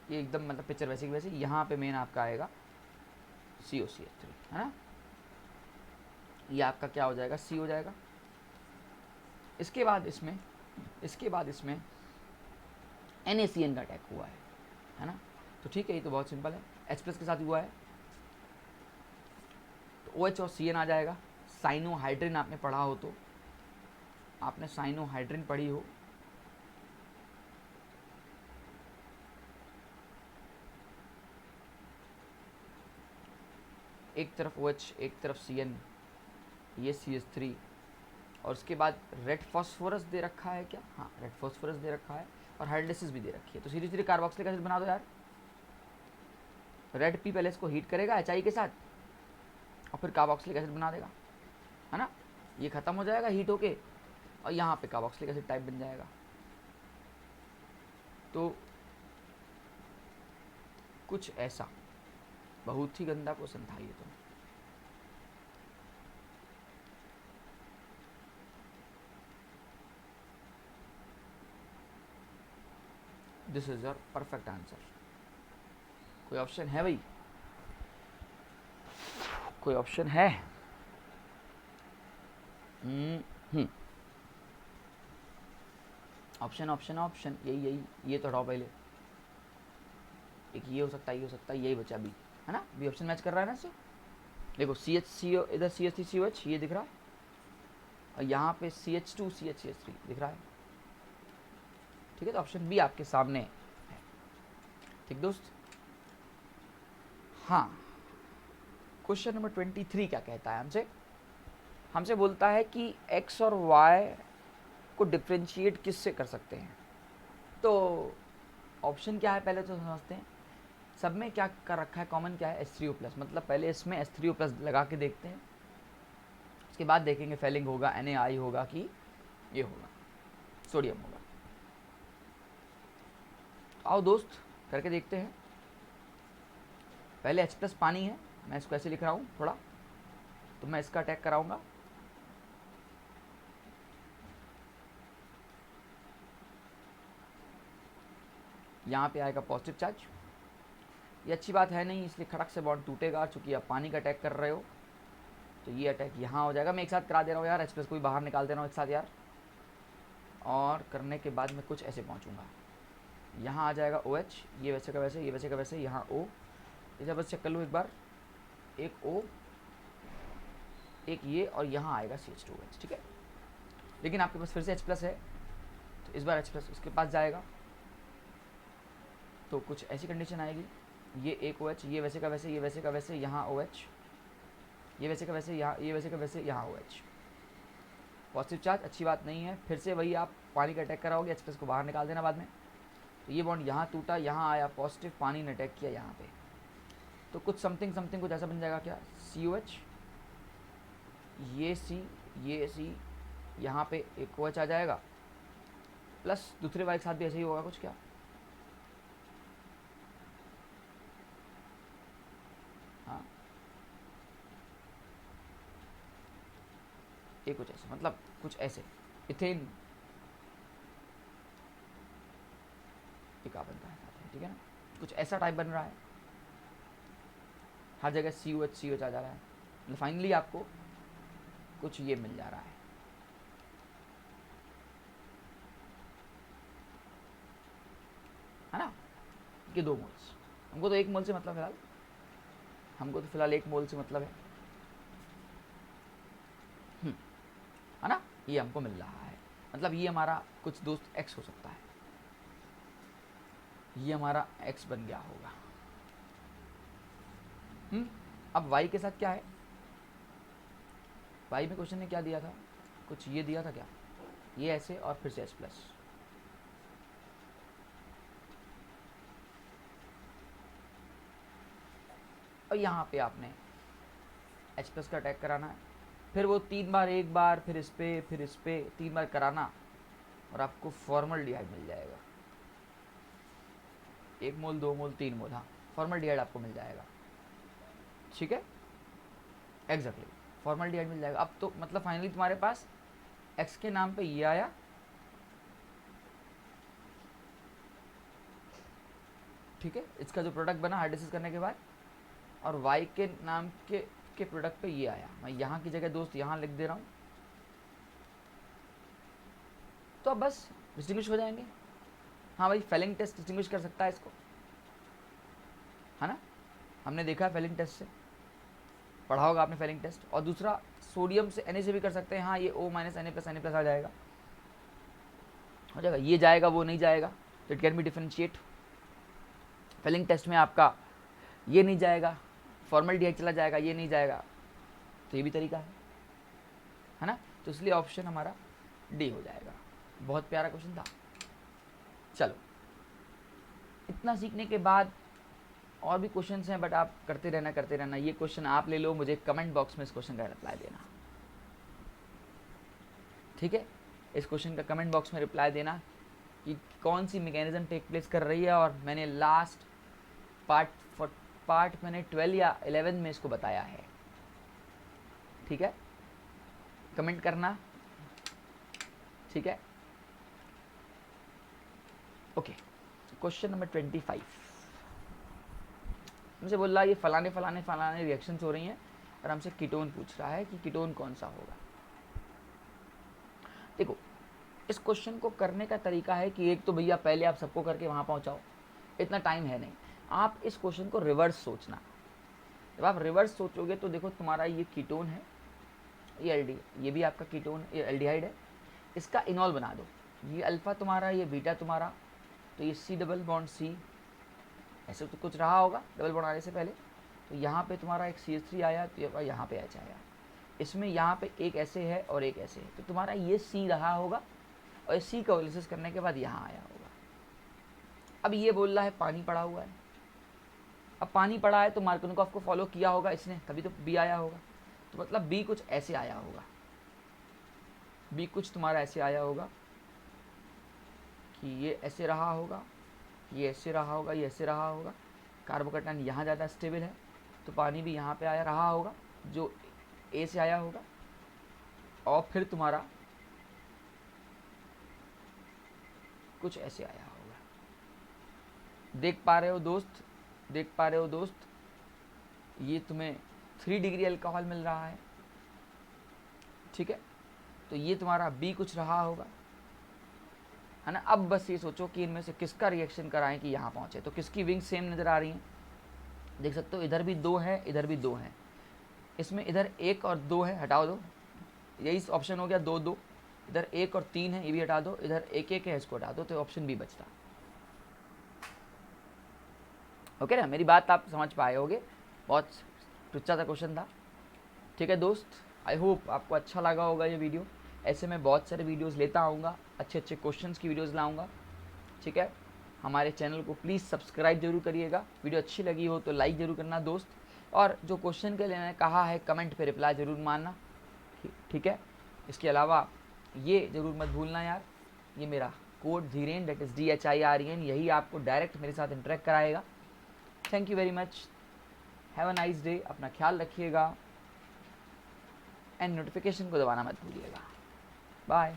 ये एकदम मतलब पिक्चर वैसी की वैसी। यहाँ पे मेन आपका आएगा COCH3, है ना, ये आपका क्या हो जाएगा, C हो जाएगा। इसके बाद इसमें इसके बाद इसमें NaCN का अटैक हुआ है ना। तो ठीक है, ये तो बहुत सिंपल है, H+ के साथ हुआ है तो OH और CN आ जाएगा। साइनोहाइड्रिन आपने पढ़ा हो तो, आपने साइनोहाइड्रिन पढ़ी हो, एक तरफ OH एक तरफ CN, ये CH3, और उसके बाद रेड फॉस्फोरस दे रखा है क्या, हाँ रेड फॉस्फोरस दे रखा है, और हाइड्रोलिसिस भी दे रखी है। तो सीधे सीधे कार्बोक्सिलिक एसिड बना दो यार। रेड P पहले इसको हीट करेगा HI के साथ और फिर कार्बोक्सिलिक एसिड बना देगा, है ना। ये खत्म हो जाएगा हीट होके और यहाँ पे कार्बोक्सिलिक एसिड टाइप बन जाएगा। तो कुछ ऐसा, बहुत ही गंदा क्वेश्चन था ये तो। This is your perfect answer. कोई ऑप्शन है भाई, कोई ऑप्शन है? ऑप्शन ऑप्शन ऑप्शन, यही, ये तो हटाओ पहले। एक ये हो सकता है, ये हो सकता है, यही बचा अभी, है ना। भी ऑप्शन मैच कर रहा है ना इससे। देखो CH CO इधर CH3 COH ये दिख रहा है, और यहाँ पे CH2 CH3 दिख रहा है। ठीक है, तो ऑप्शन बी आपके सामने है। ठीक दोस्त। हाँ, क्वेश्चन नंबर 23 क्या कहता है हमसे? हमसे बोलता है कि x और y को डिफ्रेंशिएट किससे कर सकते हैं। तो ऑप्शन क्या है पहले तो समझते हैं। सब में क्या कर रखा है, कॉमन क्या है, H3O+, मतलब पहले इसमें H3O+ लगा के देखते हैं, उसके बाद देखेंगे फेलिंग होगा, NaI होगा कि ये होगा सोडियम होगा। आओ दोस्त करके देखते हैं। पहले H+ पानी है, मैं इसको ऐसे लिख रहा हूँ थोड़ा, तो मैं इसका अटैक कराऊंगा। यहाँ पे आएगा पॉजिटिव चार्ज, ये अच्छी बात है नहीं, इसलिए खड़क से बॉन्ड टूटेगा। चूंकि आप पानी का अटैक कर रहे हो तो ये अटैक यहाँ हो जाएगा। मैं एक साथ करा दे रहा हूँ यार, H+ को भी बाहर निकाल दे रहा हूँ एक साथ यार। और करने के बाद मैं कुछ ऐसे पहुँचूँगा, यहाँ आ जाएगा OH, ये वैसे का वैसे, ये वैसे का वैसे, यहाँ O, इसे बस चेक कर लूँ एक बार, एक O, एक ये, और यहाँ आएगा CH2OH। ठीक है, लेकिन आपके पास फिर से H+ है, तो इस बार H+ उसके पास जाएगा, तो कुछ ऐसी कंडीशन आएगी, ये एक OH, ये वैसे का वैसे, ये वैसे का वैसे, यहाँ OH, ये वैसे का वैसे, यहाँ, ये वैसे का वैसे, यहाँ OH। पॉजिटिव चार्ज अच्छी बात नहीं है, फिर से वही आप पानी का अटैक कराओगे, H+ को बाहर निकाल देना बाद में। तो ये बॉन्ड यहाँ टूटा, यहाँ आया पॉजिटिव, पानी ने अटैक किया यहाँ पे, तो कुछ समथिंग समथिंग कुछ ऐसा बन जाएगा क्या, COH, ये C, यहाँ पे एक OH आ जाएगा, प्लस दूसरे वाले के साथ भी ऐसे ही होगा कुछ क्या, हाँ ये कुछ ऐसे, मतलब कुछ ऐसे इथेन का बनता है, ठीक है ना, कुछ ऐसा टाइप बन रहा है, हर जगह COH आ जा रहा है, मतलब फाइनली आपको कुछ ये मिल जा रहा है ना, कि 2 मोल्स। हमको तो 1 मोल से मतलब फिलहाल, हमको तो फिलहाल 1 मोल से मतलब है ना, ये हमको मिल रहा है। मतलब ये हमारा कुछ दोस्त X हो सकता है, ये हमारा X बन गया होगा। अब Y के साथ क्या है, Y में क्वेश्चन ने क्या दिया था, कुछ ये दिया था क्या, ये ऐसे और फिर से H+, और यहाँ पे आपने H+ का अटैक कराना है, फिर वो 3 बार, एक बार फिर इस पे, फिर इस पे 3 बार कराना, और आपको फॉर्मल्डिहाइड मिल जाएगा। 1 मोल, 2 मोल, 3 मोल, हाँ फॉर्मल्डिहाइड आपको मिल जाएगा। ठीक है, एग्जैक्टली फॉर्मल्डिहाइड मिल जाएगा। अब तो मतलब फाइनली तुम्हारे पास X के नाम पे ये आया, ठीक है, इसका जो प्रोडक्ट बना हाइड्रोलिसिस करने के बाद, और Y के नाम के प्रोडक्ट पे ये आया। मैं यहाँ की जगह दोस्त यहाँ लिख दे रहा हूँ, तो अब बस डिस्टिंग्विश हो जाएंगे। हाँ भाई, फेलिंग टेस्ट डिस्टिंग्विश कर सकता है इसको, है ना, हमने देखा फेलिंग टेस्ट से, पढ़ा होगा आपने फेलिंग टेस्ट। और दूसरा सोडियम से Na से भी कर सकते हैं। हाँ, ये O - Na+ आ जाएगा, हो जाएगा, ये जाएगा वो नहीं जाएगा, तो it can be differentiate. Fehling test में आपका ये नहीं जाएगा, फॉर्मल्डिहाइड चला जाएगा, ये नहीं जाएगा, तो ये भी तरीका है ना। तो इसलिए ऑप्शन हमारा डी हो जाएगा। बहुत प्यारा क्वेश्चन था। चलो, इतना सीखने के बाद और भी क्वेश्चंस हैं, बट आप करते रहना। ये क्वेश्चन आप ले लो, मुझे कमेंट बॉक्स में इस क्वेश्चन का रिप्लाई देना, ठीक है। इस क्वेश्चन का कमेंट बॉक्स में रिप्लाई देना कि कौन सी मैकेनिज्म टेक प्लेस कर रही है। और मैंने लास्ट पार्ट मैंने 12 या 11 में इसको बताया है, ठीक है। कमेंट करना, ठीक है। ओके, क्वेश्चन नंबर 25 मुझे बोल रहा है ये फलाने रिएक्शंस हो रही हैं और हमसे कीटोन पूछ रहा है कि कीटोन कौन सा होगा। देखो, इस क्वेश्चन को करने का तरीका है कि एक तो भैया पहले आप सबको करके वहाँ पहुँचाओ, इतना टाइम है नहीं। आप इस क्वेश्चन को रिवर्स सोचना। जब आप रिवर्स सोचोगे तो देखो, तुम्हारा ये कीटोन है, ये एल्डी, ये भी आपका कीटोन, ये एल्डिहाइड है, इसका इनॉल बना दो। ये अल्फा तुम्हारा, ये बीटा तुम्हारा, तो ये C डबल बॉन्ड C, ऐसे तो कुछ रहा होगा डबल बॉन्ड आने से पहले। तो यहाँ पे तुम्हारा एक CH3 आया, तो यहाँ पे H आया। इसमें यहाँ पे एक ऐसे है और एक ऐसे है, तो तुम्हारा ये C रहा होगा और C का एनालिसिस करने के बाद यहाँ आया होगा। अब ये बोल रहा है पानी पड़ा हुआ है। अब पानी पड़ा है तो मार्कोनिकॉफ को फॉलो किया होगा इसने, तभी तो B आया होगा। तो मतलब B कुछ ऐसे आया होगा, B कुछ तुम्हारा ऐसे आया होगा कि ये ऐसे रहा होगा, ये ऐसे रहा होगा, ये ऐसे रहा होगा। कार्बोकैटायन यहाँ ज़्यादा स्टेबल है, तो पानी भी यहाँ पे आया रहा होगा, जो A से आया होगा। और फिर तुम्हारा कुछ ऐसे आया होगा। देख पा रहे हो दोस्त, ये तुम्हें 3 डिग्री अल्कोहल मिल रहा है, ठीक है। तो ये तुम्हारा B कुछ रहा होगा, है ना। अब बस ये सोचो कि इनमें से किसका रिएक्शन कराएं कि यहाँ पहुँचे। तो किसकी विंग सेम नज़र आ रही हैं, देख सकते हो, इधर भी 2 है, इधर भी 2 है। इसमें इधर 1 और 2 है, हटाओ दो, यही ऑप्शन हो गया 2 2। इधर 1 और 3 है, ये भी हटा दो। इधर 1 1 है, इसको हटा दो, तो ऑप्शन बी बचता। ओके ना, मेरी बात आप समझ पाए होगे। बहुत टुच्चा सा क्वेश्चन था, ठीक है दोस्त। आई होप आपको अच्छा लगा होगा ये वीडियो। ऐसे मैं बहुत सारे वीडियोस लेता आऊँगा, अच्छे अच्छे क्वेश्चंस की वीडियोस लाऊंगा, ठीक है। हमारे चैनल को प्लीज़ सब्सक्राइब जरूर करिएगा। वीडियो अच्छी लगी हो तो लाइक ज़रूर करना दोस्त। और जो क्वेश्चन के लिए मैंने कहा है, कमेंट पे रिप्लाई ज़रूर मारना, ठीक है। इसके अलावा ये ज़रूर मत भूलना यार, ये मेरा code Dhiren, that is DHIREN, यही आपको डायरेक्ट मेरे साथ इंटरेक्ट कराएगा। Thank you very much, have a nice day, अपना ख्याल रखिएगा एंड नोटिफिकेशन को दबाना मत भूलिएगा। बाय।